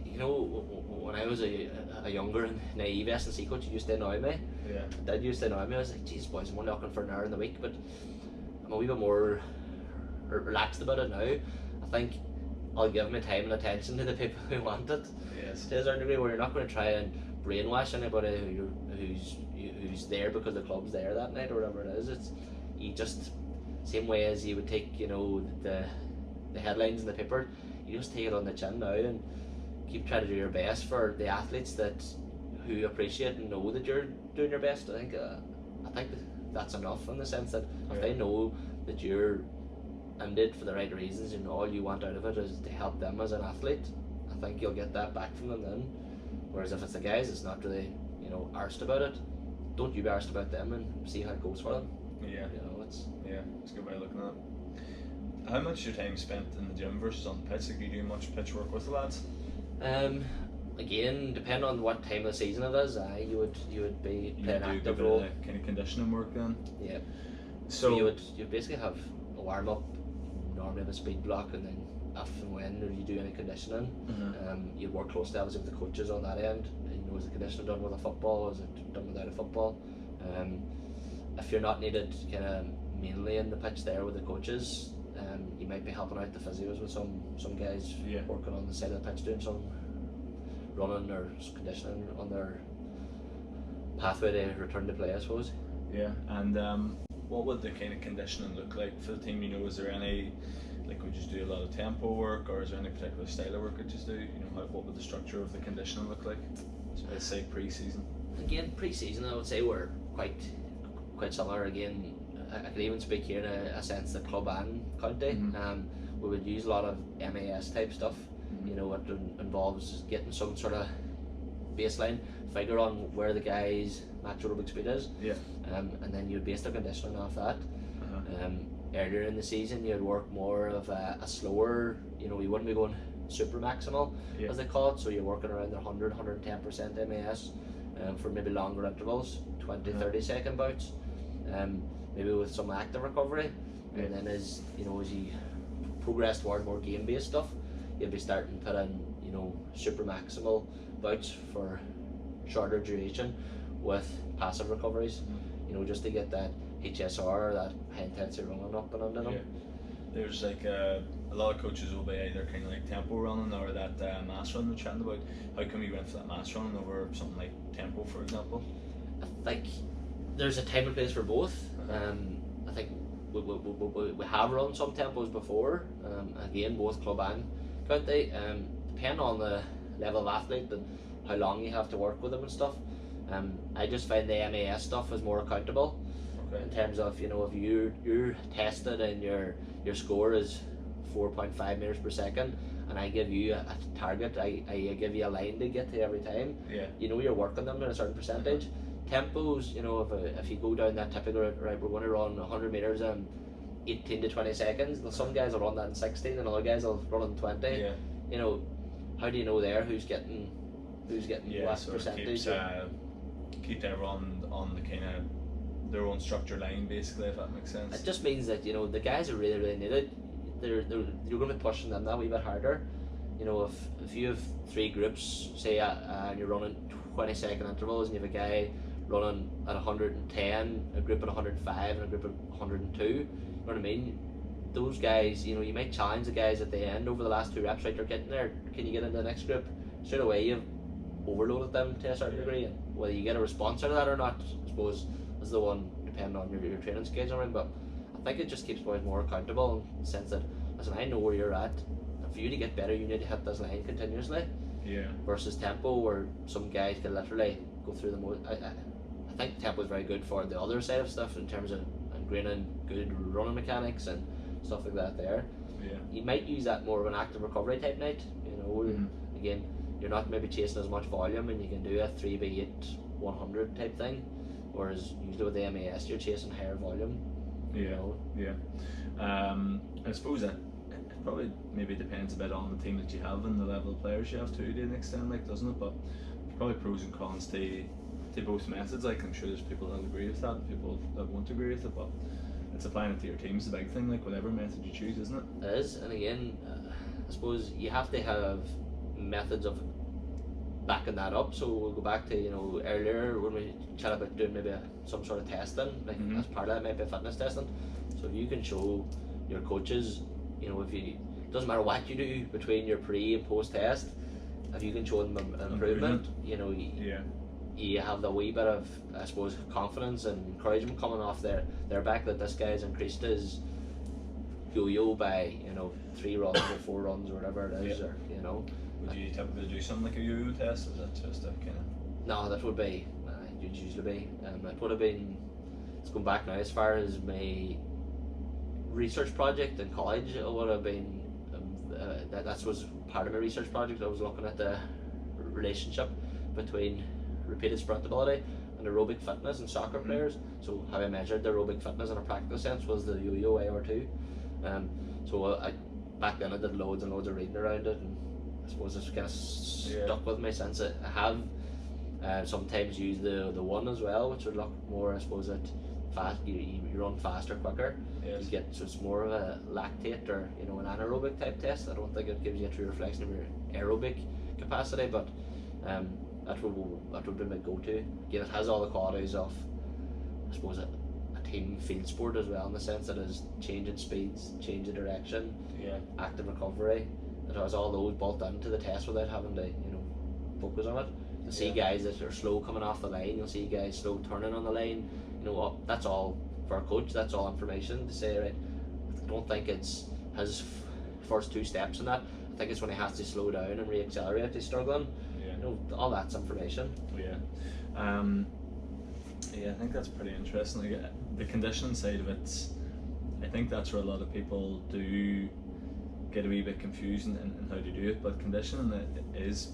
when I was a younger and naive S&C coach, it used to annoy me. Yeah. That used to annoy me. I was like, geez boys, I'm only looking for an hour in the week, but I'm a wee bit more relaxed about it now. I think I'll give my time and attention to the people who want it. Yes. To a certain degree, where you're not going to try and brainwash anybody who's there because the club's there that night or whatever it is. It's, you just, same way as you would take the headlines in the paper, you just take it on the chin now and keep trying to do your best for the athletes who appreciate and know that you're doing your best. I think that's enough, in the sense that if they know that you're in it for the right reasons and all you want out of it is to help them as an athlete, I think you'll get that back from them then. Whereas if it's the guys that's not really arsed about it, don't you be arsed about them and see how it goes for them. It's a good way of looking at it. How much of your time spent in the gym versus on the pitch? Do you do much pitch work with the lads? Again, depending on what time of the season it is, you would be playing active role. Kind of conditioning work then. Yeah. So you basically have a warm up, normally have a speed block, and then if and when you do any conditioning, you work closely obviously with the coaches on that end. You know, is the conditioning done with a football? Is it done without a football? If you're not needed kind of mainly in the pitch there with the coaches, you might be helping out the physios with some guys working on the side of the pitch doing some running or conditioning on their pathway to return to play, I suppose. Yeah, and what would the kind of conditioning look like for the team? You know, is there any, like, would you just do a lot of tempo work, or is there any particular style of work you just do? You know, what would the structure of the conditioning look like? So I'd say pre-season. Again, pre-season, I would say we're quite similar. Again, I could even speak here in a sense that club and county. We would use a lot of MAS type stuff. You know, it involves getting some sort of baseline figure on where the guy's natural aerobic speed is. Yeah. And then you'd base the conditioning off that. Earlier in the season, you'd work more of a slower. You know, you wouldn't be going super maximal as they call it. So you're working around the 110% MAS for maybe longer intervals, 20-30 second bouts. Maybe with some active recovery, and then as you progress toward more game-based stuff, you'll be starting to put in super maximal bouts for shorter duration with passive recoveries. You know, just to get that HSR, that high intensity running up and under them. There's like a lot of coaches will be either kind of like tempo running or that mass run we're chatting about. How come you went for that mass running over something like tempo, for example? I think there's a time and place for both. I think we have run some tempos before. Again, both club and county. Depending on the level of athlete and how long you have to work with them and stuff. I just find the MAS stuff is more accountable. In terms of, you know, if you're tested and your score is 4.5 meters per second, and I give you a target, I give you a line to get to every time. You know, you're working them at a certain percentage. Tempos, you know, if you go down that typical route, right, we're going to run 100 meters in 18 to 20 seconds. Some guys will run that in 16, and other guys will run in 20. You know, how do you know there who's getting what so percentage? Keep everyone on the kind of their own structure line, basically, if that makes sense. It just means that, you know, the guys are really needed. You're going to be pushing them that wee bit harder. You know, if you have 3 groups, say, and you're running 20-second intervals, and you have a guy running at 110, a group at 105, and a group at 102, you know what I mean? Those guys, you know, you might challenge the guys at the end over the last 2 reps, right? You're getting there. Can you get into the next group? Straight away, you've overloaded them to a certain degree, and whether you get a response out of that or not, I suppose, is the one depending on your training schedule. But I think it just keeps boys more accountable in the sense that, listen, I know where you're at, and for you to get better, you need to hit this line continuously. Versus tempo, where some guys can literally go through the most. I think tempo is very good for the other side of stuff in terms of ingraining good running mechanics and stuff like that there. You might use that more of an active recovery type night, you know. Again, you're not maybe chasing as much volume, and you can do a 3x8 100 type thing, whereas usually with the MAS you're chasing higher volume. I suppose that it probably maybe depends a bit on the team that you have and the level of players you have too, to an extent, like, doesn't it? But there's probably pros and cons to both methods. Like, I'm sure there's people that agree with that, people that won't agree with it, but it's applying it to your team's the big thing, like whatever method you choose, isn't it? It is, and again, I suppose you have to have methods of backing that up. So we'll go back to, you know, earlier when we chat about doing maybe some sort of testing, like as part of that maybe fitness testing. So if you can show your coaches, you know, it doesn't matter what you do between your pre and post test, if you can show them an improvement, you know, you have the wee bit of, I suppose, confidence and encouragement coming off their back that this guy's increased his yo-yo by, you know, 3 runs or 4 runs or whatever it is, or, you know. Would you typically do something like a yo-yo test, or is that just a kind of... No, that would be, you'd usually be, it would have been, it's going back now as far as my research project in college. It would have been, that was part of my research project. I was looking at the relationship between repeated sprint ability and aerobic fitness in soccer players. So how I measured the aerobic fitness in a practical sense was the yo-yo AR2. So back then I did loads and loads of reading around it, and I suppose it's kind of stuck with me since. I have sometimes used the one as well, which would look more, I suppose, at fast. You run faster, quicker. Yes. You get, so it's more of a lactate or an anaerobic type test. I don't think it gives you a true reflection of your aerobic capacity, but that would be my go-to. Again, it has all the qualities of, I suppose, a team field sport as well, in the sense that it's changing speeds, changing direction, active recovery. It has all those built into the test without having to focus on it. You'll see guys that are slow coming off the line. You'll see guys slow turning on the line. That's all for a coach. That's all information to say, right, I don't think it's his first two steps in that. I think it's when he has to slow down and re-accelerate he's struggling. All that's information. I think that's pretty interesting. Like, the conditioning side of it, I think that's where a lot of people do get a wee bit confused in how to do it. But conditioning is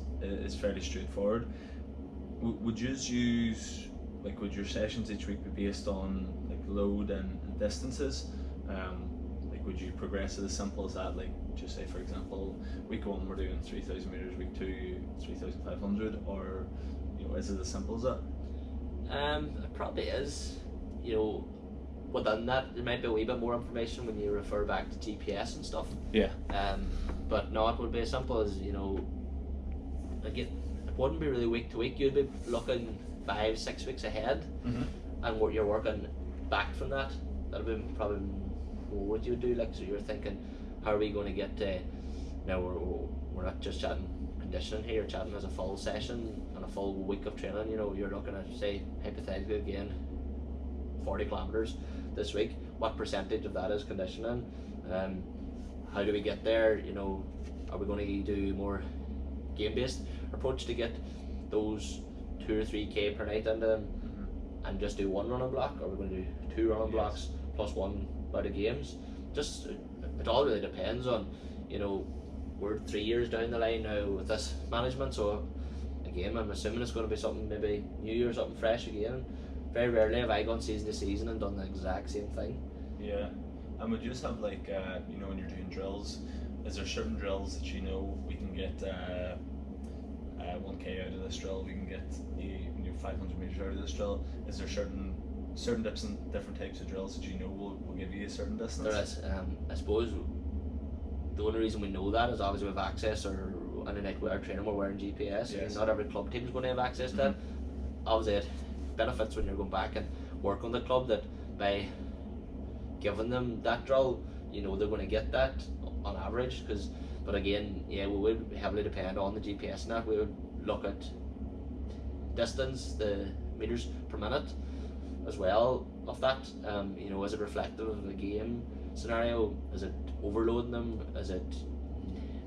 fairly straightforward. Would you use, like, would your sessions each week be based on like load and distances? Like, would you progress it as simple as that? Like, just say for example, week 1 we're doing 3,000 meters, week 2 3,500, or is it as simple as that? It probably is. Within that, there might be a wee bit more information when you refer back to GPS and stuff. Yeah. But no, it would be as simple as again, it wouldn't be really week to week. You'd be looking 5-6 weeks ahead, and what you're working back from that. That'll be probably more what you would do. Like, so you're thinking, how are we going to get to? Now we're not just chatting conditioning here. You're chatting as a full session and a full week of training. You're looking at, say, hypothetically again, 40 kilometers this week. What percentage of that is conditioning? How do we get there? Are we going to do more game-based approach to get those 2 or 3k per night into them, and just do one running block? Or are we going to do 2 running blocks plus 1 bout of games? Just, it all really depends on, we're 3 years down the line now with this management, so again, I'm assuming it's going to be something maybe new or something fresh again. Very rarely have I gone season to season and done the exact same thing. Yeah, and would you just have like, when you're doing drills, is there certain drills that we can get 1k out of this drill, we can get 500 meters out of this drill? Is there certain different types of drills that will give you a certain distance? There is. I suppose the only reason we know that is obviously we have access, or on the night we are training we're wearing GPS. Yes. Not every club team is going to have access to it. Obviously it benefits when you're going back and work on the club, that by giving them that drill, they're going to get that on average. But again, we would heavily depend on the GPS and that. We would look at distance, the meters per minute as well of that. Is it reflective of the game scenario? Is it overloading them? Is it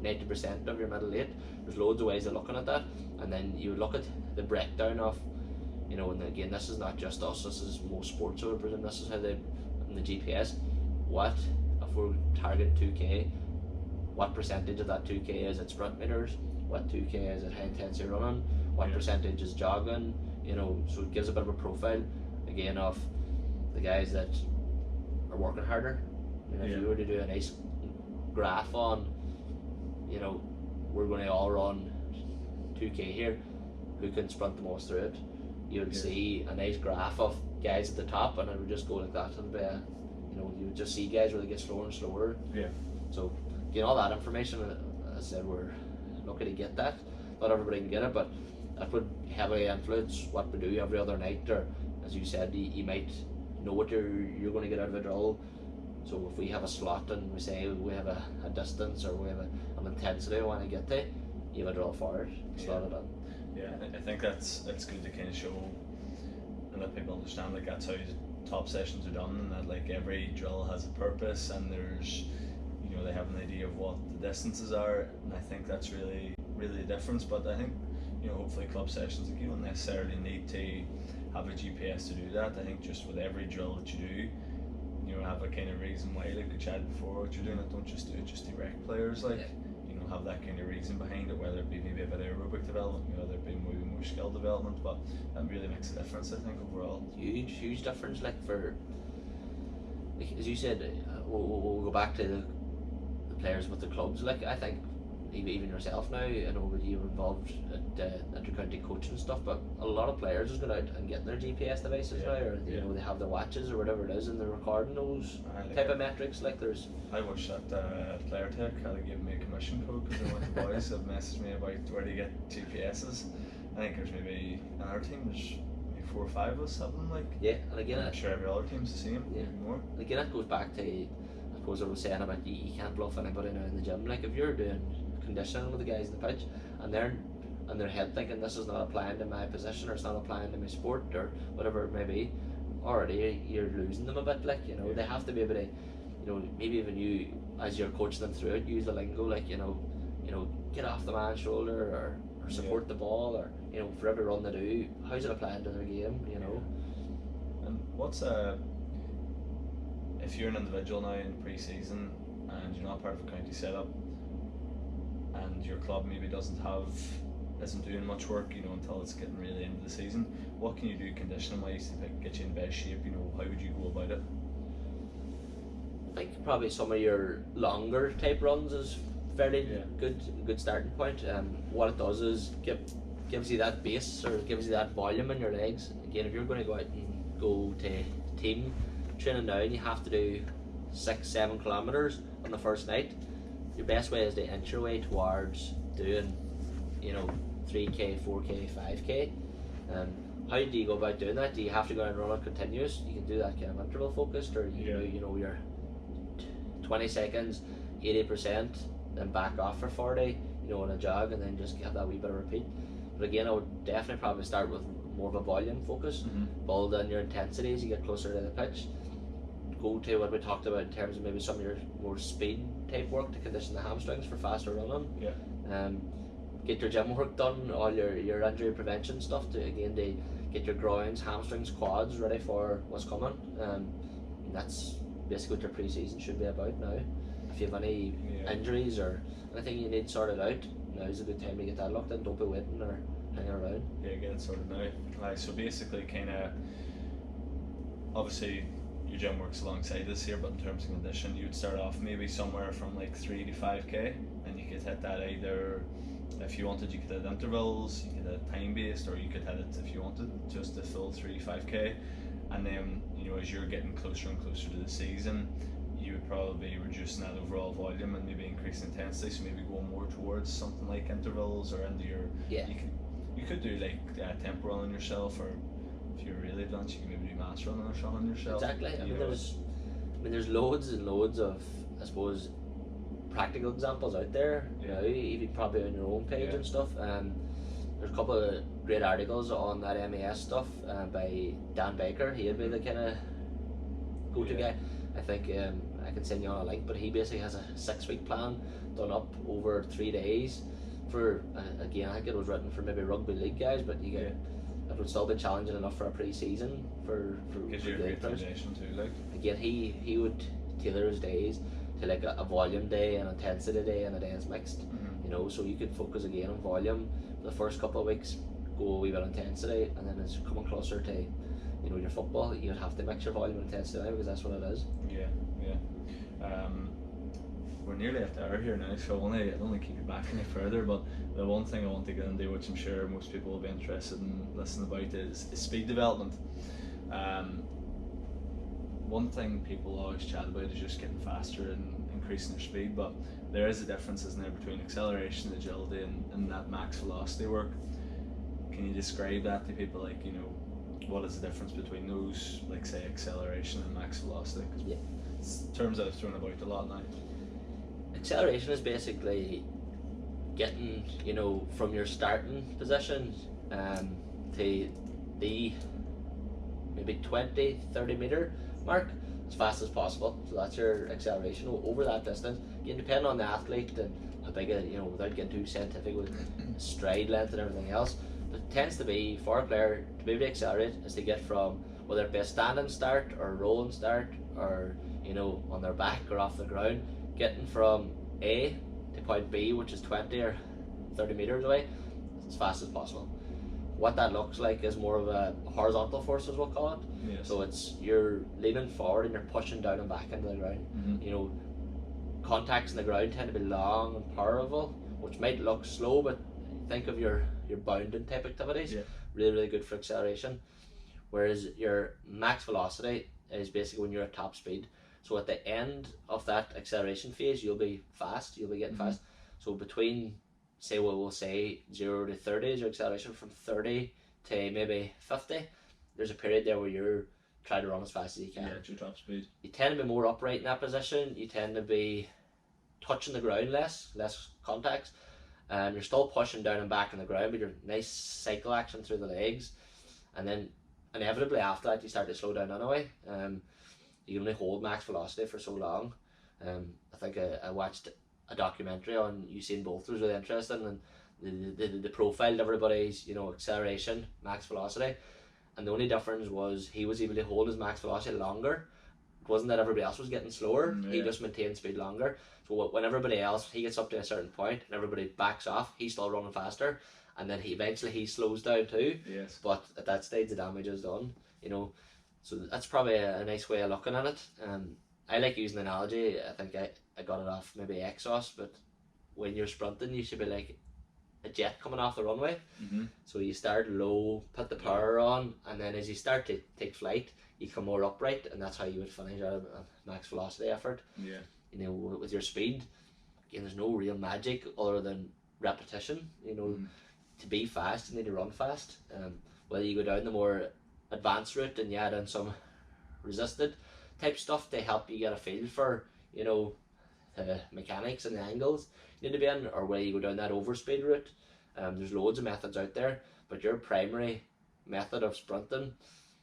90% of your middle eight? There's loads of ways of looking at that, and then you look at the breakdown of, and again, this is not just us, this is most sports, I would presume. This is how they, in the GPS, what if we're targeting 2k, what percentage of that 2k is it sprint meters, what 2k is it high intensity running, what percentage is jogging, so it gives a bit of a profile again of the guys that are working harder. If you were to do a nice graph on, we're going to all run 2k here, who can sprint the most through it, you would see a nice graph of guys at the top, and it would just go like that, and you would just see guys really get slower and slower. So all that information, as I said, we're lucky to get that. Not everybody can get it, but that would heavily influence what we do every other night. Or as you said, you might know what you're going to get out of a drill. So if we have a slot and we say we have a distance, or we have an intensity we want to get to, you have a drill for it, slot it in. Yeah, I think that's good to kind of show and let people understand, like, that's how top sessions are done, and that like every drill has a purpose, and there's they have an idea of what the distances are, and I think that's really the difference. But I think hopefully club sessions, like, you don't necessarily need to have a GPS to do that. I think just with every drill that you do, have a kind of reason why, like we chatted before, what you're doing it. Don't just do it just to rec players, like have that kind of reason behind it, whether it be maybe a bit of aerobic development, whether it be maybe more skill development, but that really makes a difference, I think, overall. Huge difference, like, for, like, as you said, we'll go back to the players with the clubs. Like, I think even yourself now, I know you were involved at inter-county coaching and stuff, but a lot of players is going out and getting their GPS devices now, or you know, they have their watches or whatever it is, and they're recording those type of metrics. Like there's. I wish that Player Tech had given me a commission code, because the boys have messaged me about where to get GPSs. I think there's maybe in our team there's maybe 4 or 5 of us have them. Like and again, I'm sure every other team's the same. Maybe more. And again, that goes back to, I suppose I was saying about you can't bluff anybody now in the gym. Like if you're doing conditioning with the guys in the pitch, and they're in their head thinking this is not applying to my position, or it's not applying to my sport, or whatever it may be, already you're losing them a bit. Like, you know, they have to be able to, you know, maybe even you as you're coaching them through it, use the lingo, like, you know, get off the man's shoulder, or support the ball, or, you know, for every run they do, how's it applying to their game, you know. And what's if you're an individual now in pre-season and you're not part of a county setup, and your club maybe isn't doing much work, you know, until it's getting really into the season, what can you do conditioning wise to get you in best shape? You know, how would you go about it? I think probably some of your longer type runs is fairly good starting point. What it does is gives you that base, or gives you that volume in your legs. Again, if you're going to go out and go to team training now and you have to do 6-7 kilometers on the first night, your best way is to inch your way towards doing, you know, 3k, 4k, 5k. How do you go about doing that? Do you have to go and run it continuous? You can do that kind of interval focused, or you know you're 20 seconds, 80%, then back off for 40, you know, on a jog, and then just have that wee bit of repeat. But again, I would definitely probably start with more of a volume focus, build on your intensity as you get closer to the pitch. Go to what we talked about in terms of maybe some of your more speed type work to condition the hamstrings for faster running. Get your gym work done, all your injury prevention stuff to get your groins, hamstrings, quads ready for what's coming. And that's basically what your pre-season should be about now. If you have any injuries or anything you need sorted out, now is a good time to get that locked in. Don't be waiting or hanging around. Yeah, get it sorted now. So basically, kind of, obviously your gym works alongside this here, but in terms of condition, you'd start off maybe somewhere from like 3 to 5k, and you could hit that either, if you wanted, you could hit intervals, you could hit time based, or you could hit it if you wanted just the full 3 to 5k. And then, you know, as you're getting closer and closer to the season, you would probably be reducing that overall volume and maybe increasing intensity, so maybe going more towards something like intervals, or into your you could do like tempo running yourself, or if you're really advanced you can maybe do mass running or something yourself. Exactly. I mean there's loads and loads of, I suppose, practical examples out there, you know, even probably on your own page and stuff. There's a couple of great articles on that MES stuff by Dan Baker. He'd be the kind of go-to guy. I think I can send you on a link, but he basically has a 6-week plan done up over 3 days for, again, I think it was written for maybe rugby league guys, but you get, it would still be challenging enough for a pre-season for gives you a great foundation too, like. Again, he would tailor his days to like a volume day, an intensity day, and a day is mixed. You know, so you could focus again on volume for the first couple of weeks, go a wee bit of intensity, and then as you're coming closer to, you know, your football, you'd have to mix your volume and intensity now, because that's what it is. We're nearly at the hour here now, so I don't want to keep you back any further, but the one thing I want to get into, which I'm sure most people will be interested in listening about, is speed development. One thing people always chat about is just getting faster and increasing their speed, but there is a difference, isn't there, between acceleration, agility, and that max velocity work. Can you describe that to people, like, you know, what is the difference between those, like say acceleration and max velocity? Because it's terms that I've thrown about a lot now. Acceleration is basically getting, you know, from your starting position to the maybe 20-30 meter mark as fast as possible. So that's your acceleration over that distance. Again, depending on the athlete and how big, you know, without getting too scientific with stride length and everything else, but it tends to be, for a player to be able to accelerate, is to get from, whether it be a standing start or a rolling start, or, you know, on their back or off the ground, getting from A to point B, which is 20 or 30 meters away, as fast as possible. What that looks like is more of a horizontal force, as we'll call it. Yes. So it's, you're leaning forward and you're pushing down and back into the ground. You know, contacts in the ground tend to be long and powerful, which might look slow, but think of your bounding type activities. Yeah. Really good for acceleration. Whereas your max velocity is basically when you're at top speed. So at the end of that acceleration phase, you'll be fast. You'll be getting fast. So between, say, we'll say 0 to 30 is your acceleration. From 30 to maybe 50, there's a period there where you're trying to run as fast as you can. Yeah, at your top speed. You tend to be more upright in that position. You tend to be touching the ground less contacts. You're still pushing down and back on the ground, but you're nice cycle action through the legs. And then inevitably after that, you start to slow down anyway. You can only hold max velocity for so long. I think I watched a documentary on Usain Bolt. It was really interesting, and the profiled everybody's acceleration, max velocity, and the only difference was he was able to hold his max velocity longer. It wasn't that everybody else was getting slower. He just maintained speed longer. So when everybody else, he gets up to a certain point and everybody backs off, he's still running faster, and then he slows down too. Yes. But at that stage, the damage is done. So that's probably a nice way of looking at it. I like using an analogy. I think I got it off maybe Exos, but when you're sprinting, you should be like a jet coming off the runway. So you start low, put the power on, and then as you start to take flight, you come more upright, and that's how you would finish a max velocity effort. Yeah. With your speed, again, there's no real magic other than repetition. To be fast, you need to run fast. Whether you go down the more advanced route and you add in some resisted type stuff to help you get a feel for the mechanics and the angles you need to be in, or whether you go down that overspeed route. There's loads of methods out there, but your primary method of sprinting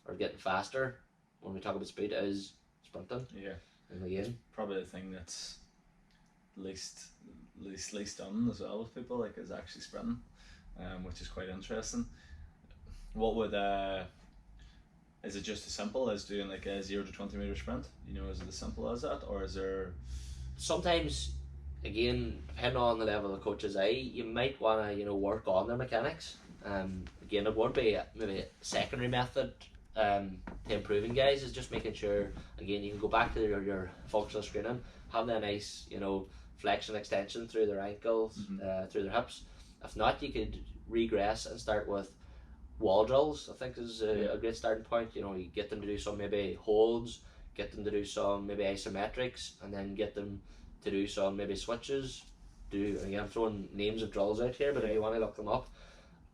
or getting faster, when we talk about speed, is sprinting. Yeah. And again, probably the thing that's least done as well with people, like, is actually sprinting, which is quite interesting. What would is it just as simple as doing like a 0 to 20 meter sprint? Is it as simple as that, or is there? Sometimes, again, depending on the level of the coach's eye, you might want to work on their mechanics. Again, it would be maybe a secondary method to improving guys, is just making sure, again, you can go back to your functional screening, have that nice flexion extension through their ankles, through their hips. If not, you could regress and start with wall drills. I think is a great starting point. You get them to do some maybe holds, get them to do some maybe isometrics, and then get them to do some maybe switches. Again, I'm throwing names of drills out here, but if you want to look them up,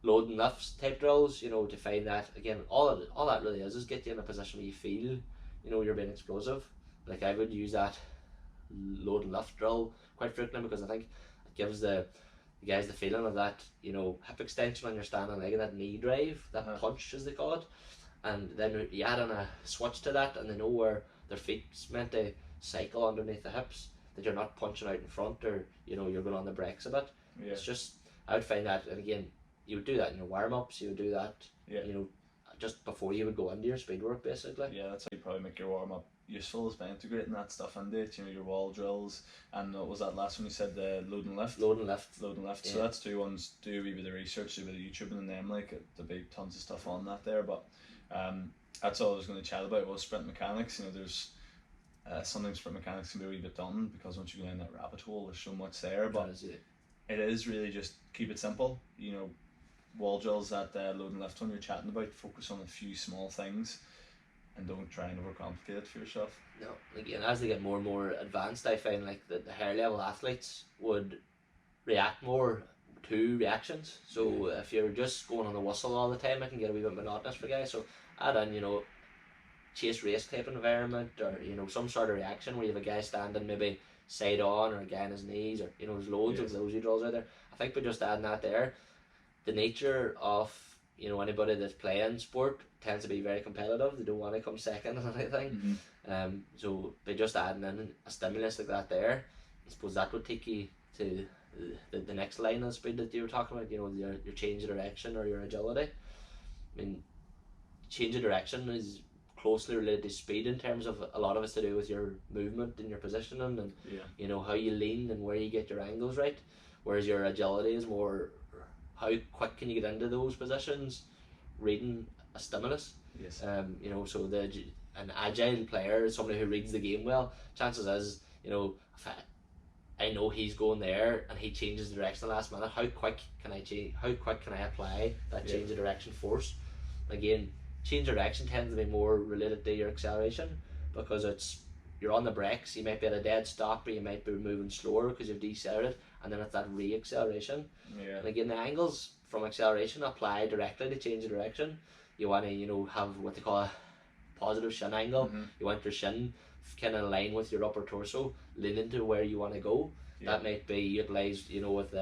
load and lifts type drills, to find that, again, all that really is get you in a position where you feel you're being explosive. Like, I would use that load and lift drill quite frequently, because I think it gives the guys the feeling of that hip extension on your standing leg, and that knee drive, that punch as they call it. And then you add on a switch to that, and they know where their feet's meant to cycle underneath the hips, that you're not punching out in front, or you're going on the brakes a bit. It's just, I would find that, and again, you would do that in your warm-ups, you would do that just before you would go into your speed work, basically. Yeah, that's how you probably make your warm-up useful, is by integrating that stuff into it, your wall drills, and what was that last one you said, the load and lift? Load and lift. Yeah. So that's two ones. Do a wee bit of research, do a bit of YouTube and them, like, there'll be tons of stuff on that there, but that's all I was going to chat about, was sprint mechanics. There's something sprint mechanics can be a wee bit done, because once you go down that rabbit hole, there's so much there, but it is really just keep it simple. Wall drills, that load and lift one you're chatting about, focus on a few small things and don't try and overcomplicate it for yourself. No, again, as they get more and more advanced, I find like the higher level athletes would react more to reactions. So if you're just going on the whistle all the time, it can get a wee bit monotonous for guys. So add in, chase race type environment, or some sort of reaction where you have a guy standing maybe side on, or a guy on his knees, or there's loads of those drills out there. I think by just adding that there, the nature of anybody that's playing sport tends to be very competitive. They don't want to come second or anything. So by just adding in a stimulus like that there, I suppose that would take you to the next line of speed that you were talking about. Your change of direction or your agility. I mean, change of direction is closely related to speed in terms of a lot of it's to do with your movement and your positioning, and how you lean and where you get your angles right. Whereas your agility is more how quick can you get into those positions, reading a stimulus. So an agile player is somebody who reads the game well. Chances is, if I know he's going there and he changes the direction the last minute. How quick can I change? How quick can I apply that change of direction force? Again, change of direction tends to be more related to your acceleration, because you're on the brakes. You might be at a dead stop, or you might be moving slower because you've decelerated, and then it's that re-acceleration. And again, the angles from acceleration apply directly to change of direction. You want to have what they call a positive shin angle. You want your shin kind of in line with your upper torso, leaning to where you want to go. That might be utilised with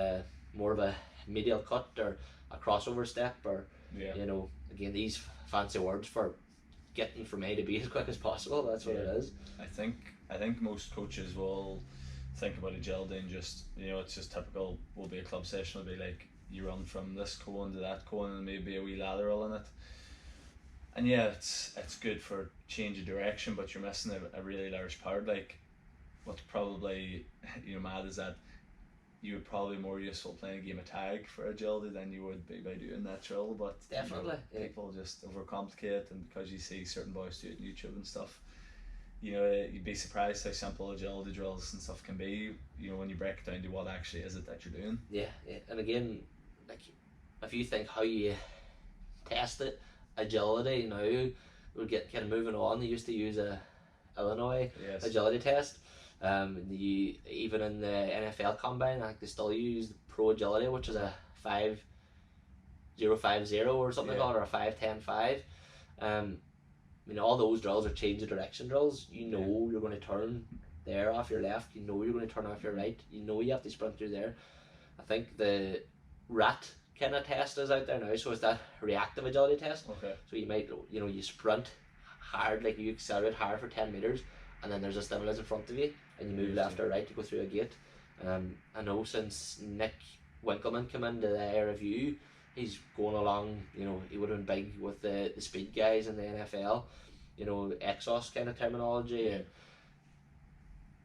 more of a medial cut or a crossover step, or again, these fancy words for getting from A to B as quick as possible. That's what it is. I think most coaches will think about agility and just it's just typical. Will be a club session. Will be like you run from this cone to that cone and maybe a wee lateral in it. And it's good for change of direction, but you're missing a really large part. Like, what's probably mad is that you would probably be more useful playing a game of tag for agility than you would be by doing that drill. But definitely, people just overcomplicate, and because you see certain boys do it on YouTube and stuff, you'd be surprised how simple agility drills and stuff can be. When you break it down to what actually is it that you're doing. And again, like, if you think how you test it. Agility now, we're kind of moving on. They used to use a Illinois agility test. Even in the NFL combine, I think they still use pro agility, which is a 5.050 or something like that, or a 5.10.5. All those drills are change of direction drills. You're going to turn there off your left. You're going to turn off your right. You have to sprint through there. I think the RAT kind of test is out there now, so it's that reactive agility test. So you might you sprint hard, like you accelerate hard for 10 meters, and then there's a stimulus in front of you and you move left or right to go through a gate. I know since Nick Winkelman came into the air review, he's going along, he would have been big with the speed guys in the NFL, exhaust kind of terminology, and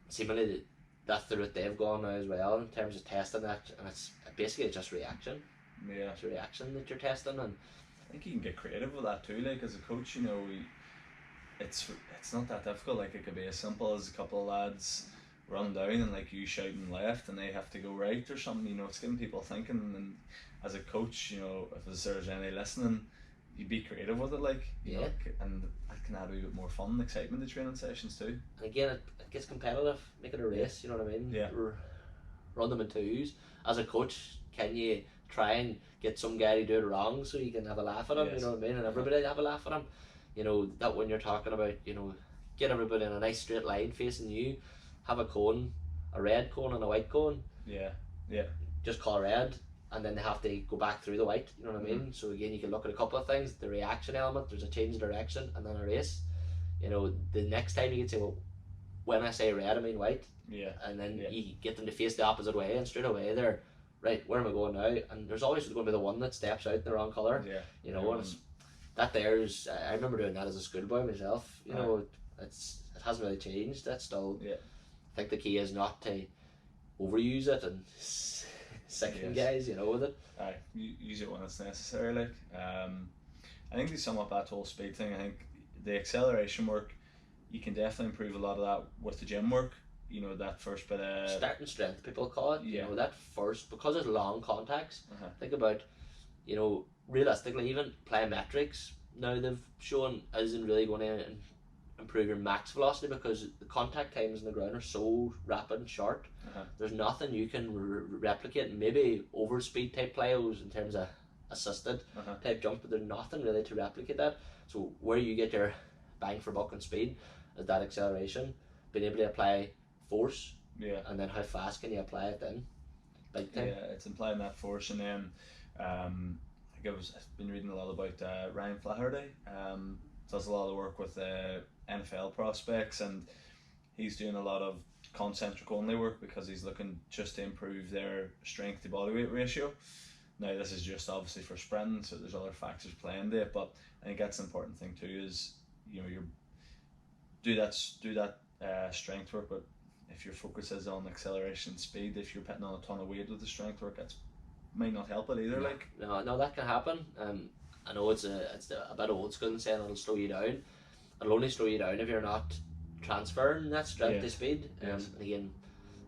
seemingly that's the route they've gone now as well in terms of testing that, and it's basically just reaction. It's a reaction that you're testing, and I think you can get creative with that too. Like, as a coach, it's not that difficult. Like, it could be as simple as a couple of lads run down and like you shouting left and they have to go right or something. It's getting people thinking. And as a coach, if there's any listening, you be creative with it. Like, and that can add a bit more fun and excitement to training sessions too. And again, it gets competitive. Make it a race. You know what I mean? Run them in twos. As a coach, can you try and get some guy to do it wrong so you can have a laugh at him, you know what I mean, and everybody have a laugh at him. That when you're talking about, get everybody in a nice straight line facing you, have a cone, a red cone and a white cone. Just call red, and then they have to go back through the white, you know what I mean? So again, you can look at a couple of things, the reaction element, there's a change of direction, and then a race. The next time you can say, well, when I say red, I mean white. And then you get them to face the opposite way, and straight away they're, right, where am I going now? And there's always going to be the one that steps out in the wrong colour. And it's, that there's, I remember doing that as a schoolboy myself. It hasn't really changed. That's still, I think the key is not to overuse it and sicken guys, with it. Use it when it's necessary. Like, I think to sum up that whole speed thing, I think the acceleration work, you can definitely improve a lot of that with the gym work. That first bit of starting strength, people call it. That first, because it's long contacts. Think about, realistically, even plyometrics now they've shown isn't really going to improve your max velocity, because the contact times on the ground are so rapid and short. There's nothing you can replicate. Maybe over speed type plyos in terms of assisted type jump, but there's nothing really to replicate that. So where you get your bang for buck and speed is that acceleration, being able to apply force, and then how fast can you apply it then? Big time. It's implying that force, and then I've been reading a lot about Ryan Flaherty. Does a lot of work with NFL prospects, and he's doing a lot of concentric only work because he's looking just to improve their strength to body weight ratio. Now this is just obviously for sprinting, so there's other factors playing there, but I think that's an important thing too, is you do that strength work, but if your focus is on acceleration and speed, if you're putting on a ton of weight with the strength work, that might not help it either. No, that can happen. I know it's a bit old school in saying it'll slow you down. It'll only slow you down if you're not transferring that strength to speed. Again,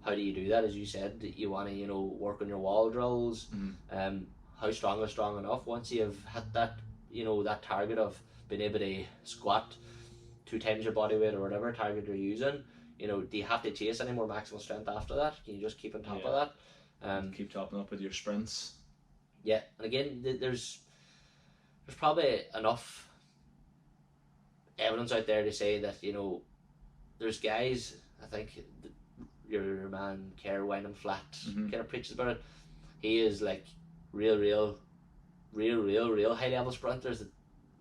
how do you do that? As you said, you want to work on your wall drills. How strong is strong enough? Once you've hit that that target of being able to squat 2 times your body weight or whatever target you're using, do you have to chase any more maximal strength after that? Can you just keep on top of that? Keep topping up with your sprints. Yeah, and again, there's probably enough evidence out there to say that there's guys. I think your man Kerr Wyndham Flat kind of preaches about it. He is like real high level sprinters that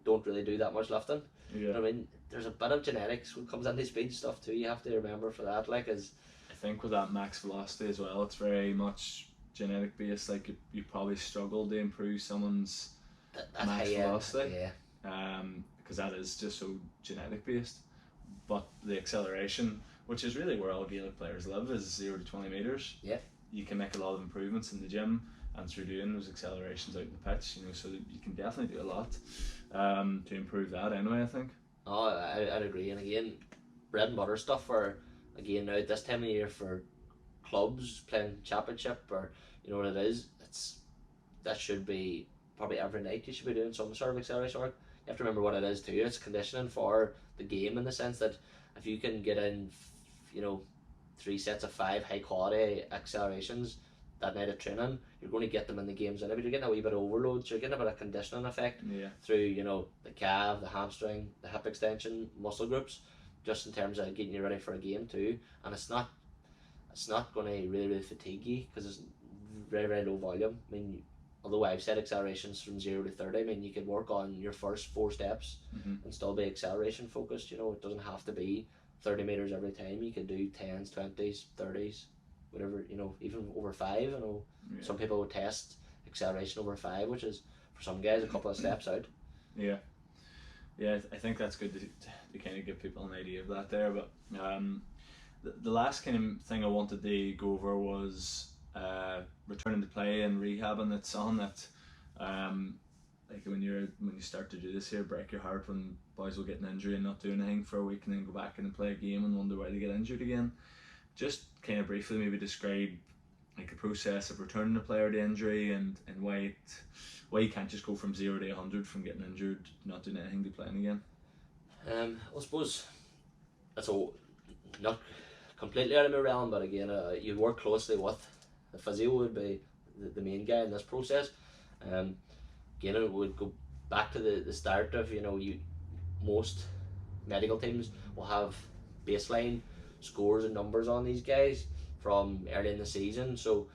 don't really do that much lifting. Yeah. You know what I mean? There's a bit of genetics when it comes into speed stuff too. You have to remember for that. Like, as I think with that max velocity as well, it's very much genetic based. Like you probably struggle to improve someone's that max high velocity. Yeah. Because that is just so genetic based. But the acceleration, which is really where all Gaelic players live, is 0 to 20 meters. Yeah. You can make a lot of improvements in the gym and through doing those accelerations out in the pitch, so that you can definitely do a lot to improve that anyway, I think. Oh, I'd agree. And again, bread and butter stuff for, again, now this time of year for clubs playing championship, or what it is, that should be probably every night you should be doing some sort of acceleration work. You have to remember what it is too. It's conditioning for the game, in the sense that if you can get in 3 sets of 5 high quality accelerations that night of training, you're going to get them in the games anyway. You're getting a wee bit of overload, so you're getting a bit of conditioning effect through the calf, the hamstring, the hip extension muscle groups, just in terms of getting you ready for a game too. And it's not going to really fatigue you, because it's very low volume. I mean, although I've said accelerations from 0 to 30, I mean, you could work on your first 4 steps and still be acceleration focused. It doesn't have to be 30 meters every time. You could do 10s, 20s, 30s, whatever, even over 5. Some people would test acceleration over 5, which is for some guys a couple of steps out. Yeah, I think that's good to kind of give people an idea of that there. But the last kind of thing I wanted to go over was returning to play and rehabbing. It's on that like when you start to do this here, break your heart when boys will get an injury and not do anything for a week and then go back in and play a game and wonder why they get injured again. Just kind of briefly maybe describe like the process of returning a player to injury, and why you can't just go from 0 to 100 from getting injured, not doing anything, to playing again. I suppose that's not completely out of my realm, but again, you work closely with the physio, would be the main guy in this process. Again, it would go back to the start of most medical teams will have baseline scores and numbers on these guys from early in the season. So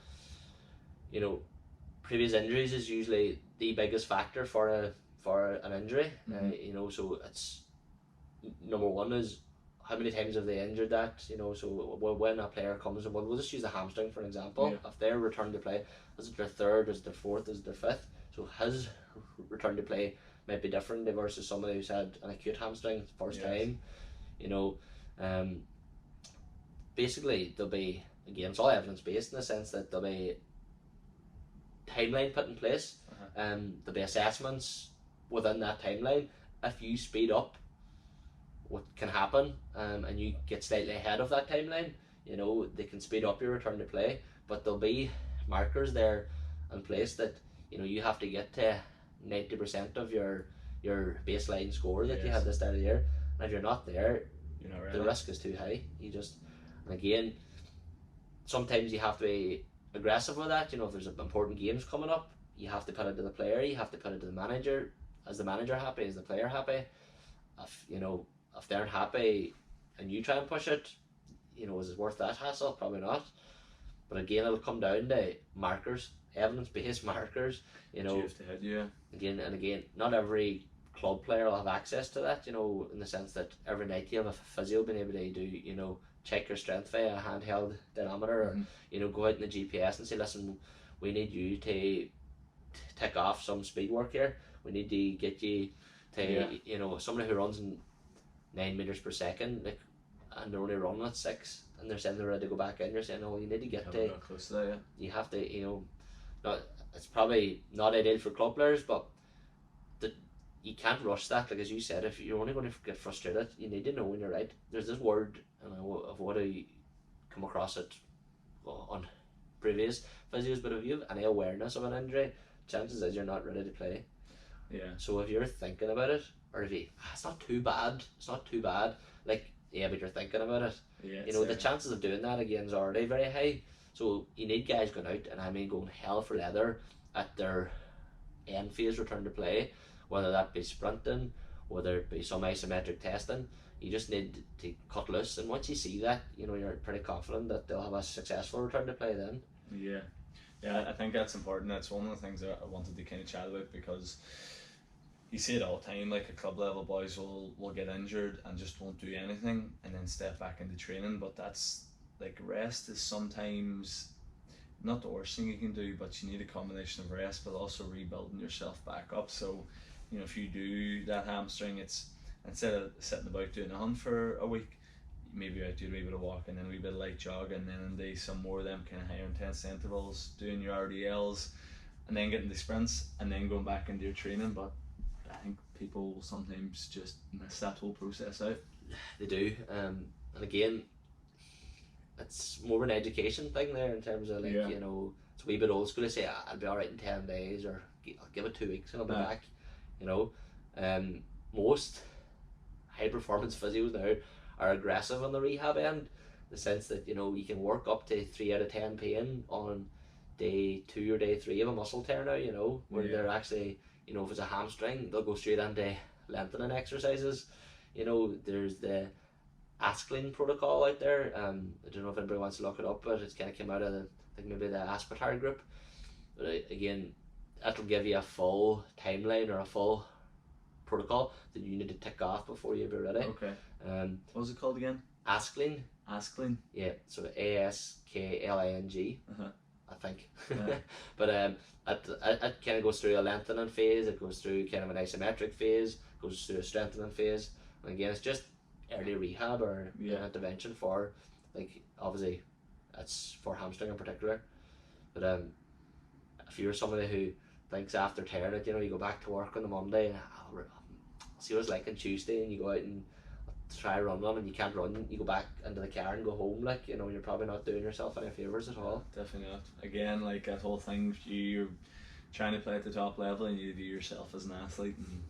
previous injuries is usually the biggest factor for an injury. So it's number one is how many times have they injured that. So when a player comes, and we'll just use the hamstring for an example. If they're returned to play, is it their 3rd, is it their 4th, is it their 5th? So his return to play might be different versus somebody who's had an acute hamstring first time. Basically there'll be, again, it's all evidence based in the sense that there'll be timeline put in place, there'll be assessments within that timeline. If you speed up what can happen, and you get slightly ahead of that timeline, they can speed up your return to play, but there'll be markers there in place that you have to get to 90% of your baseline score that you had the start of the year, and if you're not there, you're not ready. The risk is too high. And again, sometimes you have to be aggressive with that. If there's important games coming up, you have to put it to the player, you have to put it to the manager. Is the manager happy? Is the player happy? If they aren't happy and you try and push it, is it worth that hassle? Probably not. But again, it'll come down to markers, evidence-based markers. Again, not every club player will have access to that. In the sense that every night you have a physio being able to do, check your strength via a handheld dynamometer, or go out in the GPS and say, listen, we need you to tick off some speed work here. We need to get you to, somebody who runs in 9 meters per second, and they're only running at 6, and they're saying they're ready to go back in. You're saying, no, you need to get to close to that. You have to, it's probably not ideal for club players, but you can't rush that. Like as you said, if you're only going to get frustrated, you need to know when you're right. There's this word, and I've already come across it on previous physios, but if you have any awareness of an injury, chances is you're not ready to play. Yeah. So if you're thinking about it, or if you, it's not too bad, like, yeah, but you're thinking about it, Yeah, you know, the chances of doing that again is already very high. So you need guys going out, and I mean going hell for leather at their end phase return to play, whether that be sprinting, whether it be some isometric testing. You just need to cut loose, and once you see that, you know, you're pretty confident that they'll have a successful return to play then. Yeah, I think that's important. That's one of the things that I wanted to kind of chat about, because you see it all the time, like at club level boys will get injured and just won't do anything and then step back into training, but that's like, rest is sometimes not the worst thing you can do, but you need a combination of rest but also rebuilding yourself back up. So, you know, if you do that hamstring, it's instead of sitting about doing a hunt for a week, maybe out do a wee bit of walking, then a wee bit of light jogging, and then do some more of them kind of higher intensity intervals, doing your RDLs, and then getting the sprints, and then going back into your training. But I think people will sometimes just miss that whole process out. They do, and again, it's more of an education thing there, in terms of, like, you know, it's a wee bit old school to say, I'll be alright in 10 days, or I'll give it 2 weeks and I'll be back, you know. Most high performance physios now are aggressive on the rehab end, in the sense that, you know, you can work up to 3 out of 10 pain on day 2 or day 3 of a muscle tear now, you know, where they're actually, you know, if it's a hamstring, they'll go straight into lengthening exercises. You know, there's the Ascling protocol out there. I don't know if anybody wants to look it up, but it's kind of came out of I think maybe the asymmetric group. But again, that'll give you a full timeline or a full protocol that you need to tick off before you be ready. Okay. What was it called again? Ascling. Ascling. Yeah. So ASKLING. I think. But it kind of goes through a lengthening phase. It goes through kind of an isometric phase. Goes through a strengthening phase. And again, it's just early rehab or intervention for, like, obviously that's for hamstring in particular. But if you're somebody who thinks after tearing it, you know, you go back to work on the Monday and I'll see what it's like on Tuesday, and you go out and try run and you can't run, you go back into the car and go home, like, you know, you're probably not doing yourself any favours at all. Definitely not. Again, like that whole thing, you're trying to play at the top level and you view yourself as an athlete, and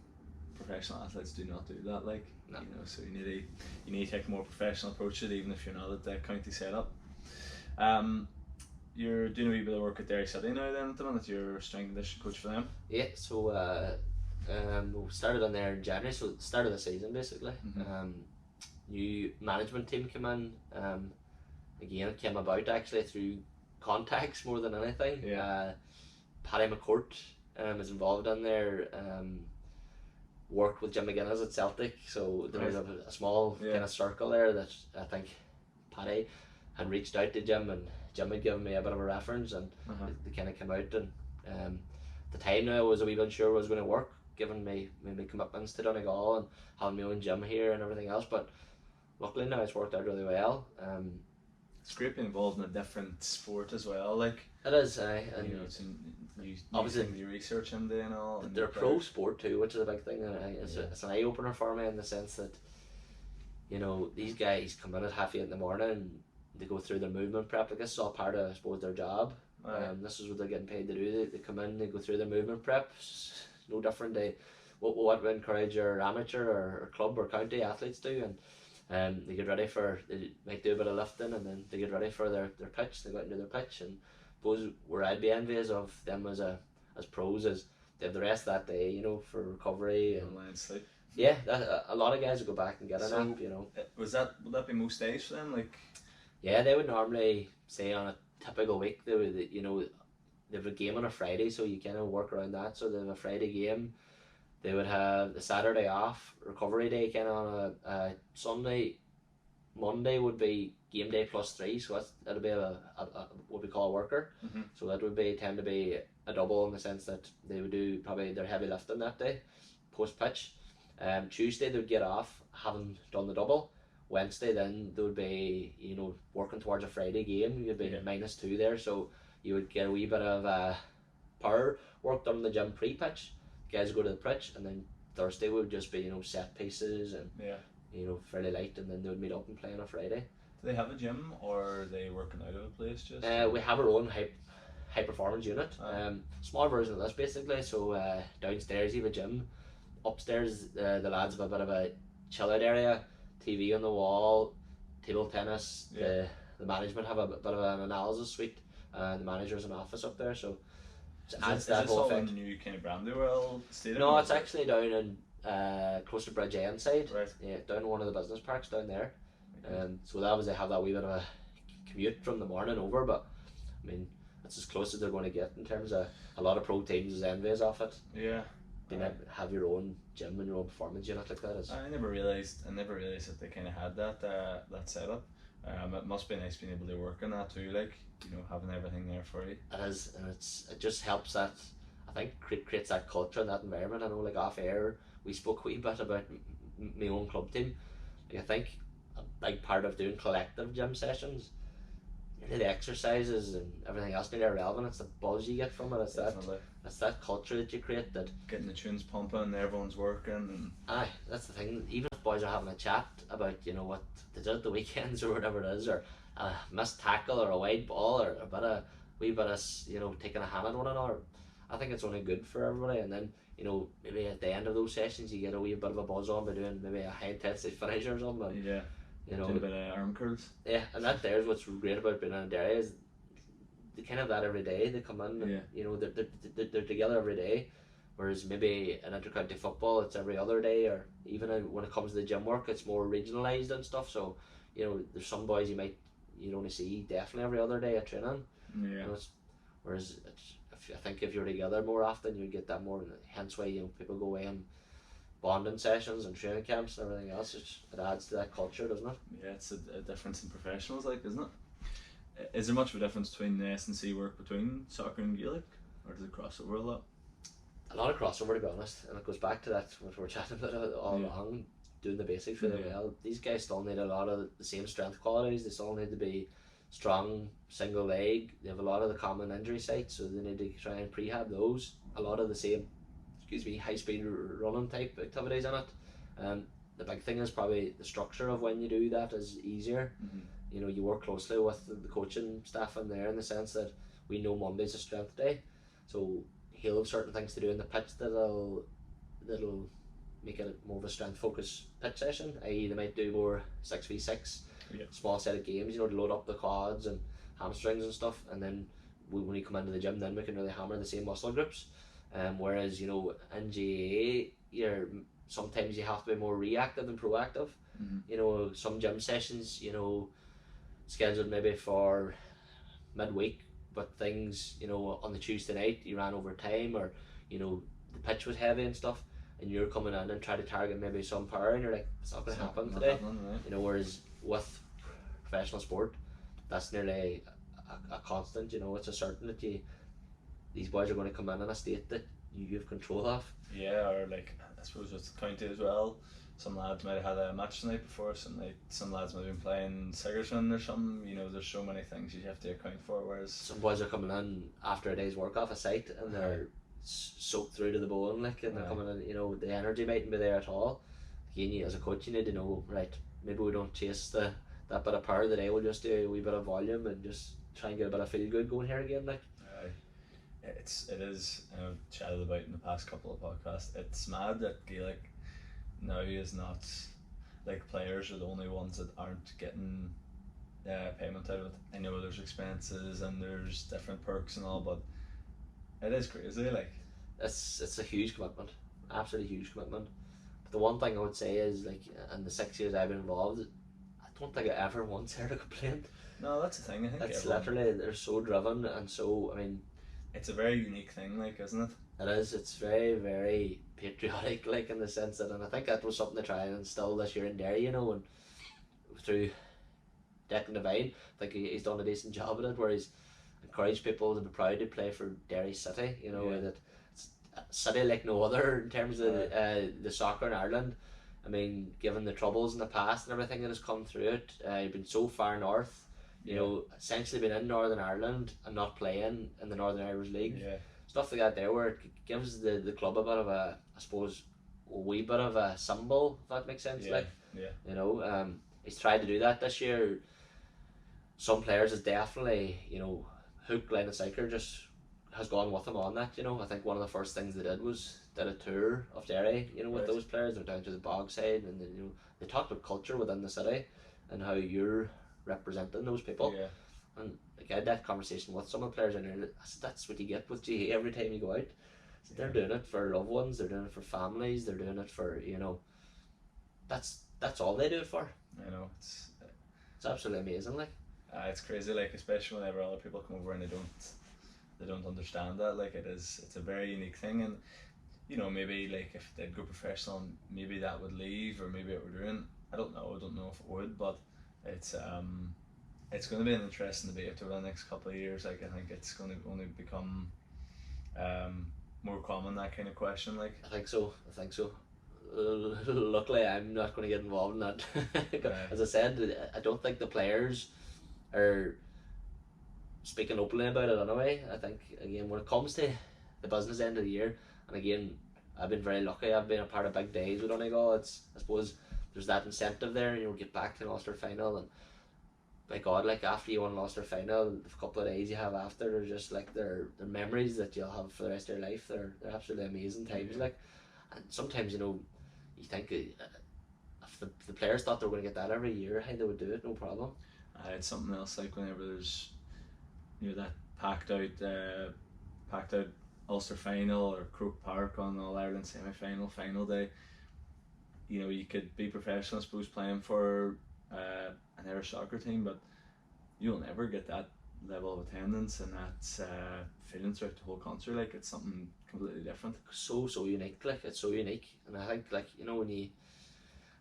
professional athletes do not do that, like, no. You know, so you need to take a more professional approach to it, even if you're not at the county setup. You're doing a wee bit of work at Derry City now then at the minute, you're a strength and conditioning coach for them. Yeah, so we started on there in January, so start of the season basically. New management team came in, again it came about actually through contacts more than anything. Paddy McCourt is involved in there, worked with Jim McGuinness at Celtic, so there was a small kind of circle there that I think Paddy had reached out to Jim, and Jim had given me a bit of a reference, and they kind of came out, and the time now I was a wee bit unsure what was going to work, given my commitments to Donegal and having my own gym here and everything else, but luckily now it's worked out really well. It's great being involved in a different sport as well, like. It is, and you know, it's obviously you research into and all. And they're a pro sport too, which is a big thing, and it's an eye opener for me, in the sense that, you know, these guys come in at 8:30 in the morning and they go through their movement prep. Like, this is all part of, I suppose, their job. This is what they're getting paid to do. They come in, they go through their movement prep. It's no different to what we encourage your amateur or club or county athletes do, and they get ready for, they might do a bit of lifting, and then they get ready for their pitch. They go out and do their pitch, and suppose where I'd be envious of them as pros is they have the rest of that day, you know, for recovery and sleep. Yeah, a lot of guys would go back and get a nap, you know. Would that be most days for them, like? Yeah, they would normally say on a typical week they would, you know, they have a game on a Friday, so you kind of work around that. So they have a Friday game. They would have the Saturday off, recovery day kind of on a Sunday. Monday would be game day +3, so that'll be a what we call a worker. So that would tend to be a double, in the sense that they would do probably their heavy lifting that day, post pitch. Tuesday they would get off, having done the double. Wednesday then they would be, you know, working towards a Friday game. You'd be -2 there, so you would get a wee bit of power work done in the gym pre-pitch. Guys go to the pitch, and then Thursday would just be, you know, set pieces and you know, fairly light, and then they would meet up and play on a Friday. Do they have a gym, or are they working out of a place just? We have our own high performance unit. Small version of this basically. So downstairs you have a gym. Upstairs the lads have a bit of a chill out area, TV on the wall, table tennis. The management have a bit of an analysis suite, and the manager's an office up there. So is this all in the new kind of Brandywell stadium? No, it's actually down in close to Bridge End side. Right. Yeah, down one of the business parks down there. So that was they have that wee bit of a commute from the morning over, but I mean that's as close as they're going to get in terms of a lot of pro teams is envious of it. Yeah. Being able to have your own gym and your own performance unit like that is. I never realised that they kind of had that setup. It must be nice being able to work on that too, like, you know, having everything there for you. It is, and it just helps that, I think, creates that culture and that environment. I know, like off air, we spoke a wee bit about my own club team. Like, I think a big part of doing collective gym sessions, the exercises and everything else nearly irrelevant. It's the buzz you get from it. It's that culture that you create, that getting the tunes pumping, everyone's working. And aye, that's the thing. Even if boys are having a chat about, you know, what they did at the weekends or whatever it is, or a missed tackle or a wide ball or a wee bit of, you know, taking a hand at one another, I think it's only good for everybody. And then, you know, maybe at the end of those sessions you get a wee bit of a buzz on by doing maybe a high intensity finish or something. And, yeah. You know, doing a bit of arm curls. Yeah, and there's what's great about being in a dairy is they kind of have that every day. They come in and you know they're together every day, whereas maybe in intercounty football it's every other day, or even when it comes to the gym work it's more regionalised and stuff. So you know there's some boys you'd only see definitely every other day at training. Yeah. You know, whereas I think if you're together more often you get that more. Hence why, you know, people go away and bonding sessions and training camps and everything else. It adds to that culture, doesn't it? Yeah, it's a difference in professionals, like, isn't it? Is there much of a difference between the S&C work between soccer and Gaelic, or does it cross over a lot? A lot of crossover, to be honest, and it goes back to that what we were chatting about all along, doing the basics really well. These guys still need a lot of the same strength qualities. They still need to be strong, single leg. They have a lot of the common injury sites, so they need to try and prehab those. A lot of the same high speed running type activities in it. The big thing is probably the structure of when you do that is easier. You know, you work closely with the coaching staff in there, in the sense that we know Monday's a strength day, so he'll have certain things to do in the pitch that'll make it more of a strength focused pitch session, i.e. they might do more 6v6 small set of games, you know, to load up the quads and hamstrings and stuff, and then when we come into the gym then we can really hammer the same muscle groups. Whereas, you know, in GAA, sometimes you have to be more reactive than proactive. You know, some gym sessions, you know, scheduled maybe for midweek, but things, you know, on the Tuesday night you ran over time, or, you know, the pitch was heavy and stuff, and you're coming in and try to target maybe some power, and you're like, it's not going to happen today. You know, whereas with professional sport, that's nearly a constant. You know, it's a certain that these boys are going to come in a state that you have control of. Yeah, or like, I suppose with the county as well, some lads might have had a match the night before, some lads might have been playing Sigerson or something. You know, there's so many things you have to account for, whereas some boys are coming in after a day's work off a site and they're soaked through to the bone, like, and they're coming in, you know, the energy mightn't be there at all. Again, you, as a coach, you need to know, right, maybe we don't chase that bit of power today, we'll just do a wee bit of volume and just try and get a bit of feel good going here again, like. It is, I've chatted about in the past couple of podcasts, it's mad that Gaelic now is not, like, players are the only ones that aren't getting payment out of it. I know there's expenses and there's different perks and all, but it is crazy, like. It's a huge commitment, absolutely huge commitment. But the one thing I would say is, like, in the 6 years I've been involved, I don't think I ever once heard a complaint. No, that's the thing, I think it's literally, they're so driven, and so, I mean, it's a very unique thing, like, isn't it? It is. It's very, very patriotic, like, in the sense that, and I think that was something to try and instill this year in Derry, you know, and through Declan Devine, I think he's done a decent job at it, where he's encouraged people to be proud to play for Derry City, you know, that it's a city like no other in terms of the soccer in Ireland. I mean, given the troubles in the past and everything that has come through it, you've been so far north, you know, essentially been in Northern Ireland and not playing in the Northern Irish League. Stuff like that there, where it gives the club a bit of a, I suppose, a wee bit of a symbol, if that makes sense. You know, he's tried to do that this year. some players is definitely, you know, hook, line and sinker just has gone with them on that, you know. I think one of the first things they did was did a tour of Derry, you know, with those players. They went down to the bog side, and then, you know, they talked about culture within the city and how you're representing those people. Yeah. And like, I had that conversation with some of the players, and that's what you get with GAA every time you go out. So they're doing it for loved ones, they're doing it for families, they're doing it for, you know, that's all they do it for. I know, it's absolutely amazing, like. It's crazy, like, especially whenever other people come over and they don't understand that. Like, it's a very unique thing, and you know, maybe like if they'd go professional, maybe that would leave, or maybe it would ruin. I don't know if it would, but it's going to be an interesting debate over the next couple of years. Like, I think it's going to only become more common, that kind of question. Like, I think so. Luckily, I'm not going to get involved in that. As I said, I don't think the players are speaking openly about it anyway. I think, again, when it comes to the business end of the year, and again, I've been very lucky. I've been a part of big days with Donegal. I suppose there's that incentive there. You know, get back to an Ulster final, and by God, like, after you won an Ulster final, the couple of days you have after, they're just like they're memories that you'll have for the rest of your life. They're absolutely amazing times. Like, and sometimes, you know, you think if the players thought they were going to get that every year, hey, they would do it, no problem. It's something else, like whenever there's, you know, that packed out Ulster final or Croke Park on All Ireland semi-final, final day. You know, you could be professional, I suppose, playing for an Irish soccer team, but you'll never get that level of attendance and that feeling throughout the whole concert. Like, it's something completely different. So unique, like, it's so unique. And I think, like, you know, when you,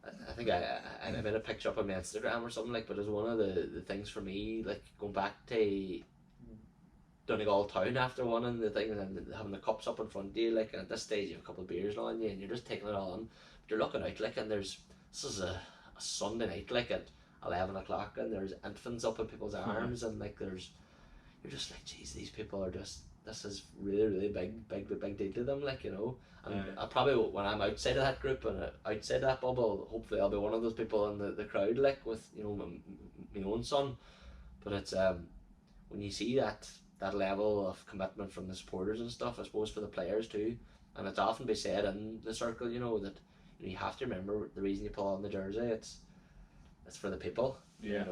I think I made a picture up on my Instagram or something, like, but it's one of the things for me, like, going back to Donegal town after winning the thing and having the cups up in front of you, like, and at this stage you have a couple of beers now on you and you're just taking it all on, but you're looking out, like, and this is a Sunday night, like, at 11 o'clock, and there's infants up in people's arms, and like, you're just like, geez, these people are just, this is really big deal to them, like, you know. And I probably, when I'm outside of that group and outside of that bubble, hopefully I'll be one of those people in the crowd, like, with, you know, my own son. But it's when you see that level of commitment from the supporters and stuff, I suppose for the players too, and it's often be said in the circle, you know, that, you know, you have to remember the reason you pull on the jersey, it's for the people. Yeah.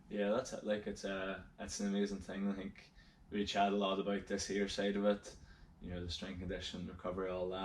You know, that's it. Like, it's an amazing thing. I think we chat a lot about this here side of it, you know, the strength, conditioning, recovery, all that.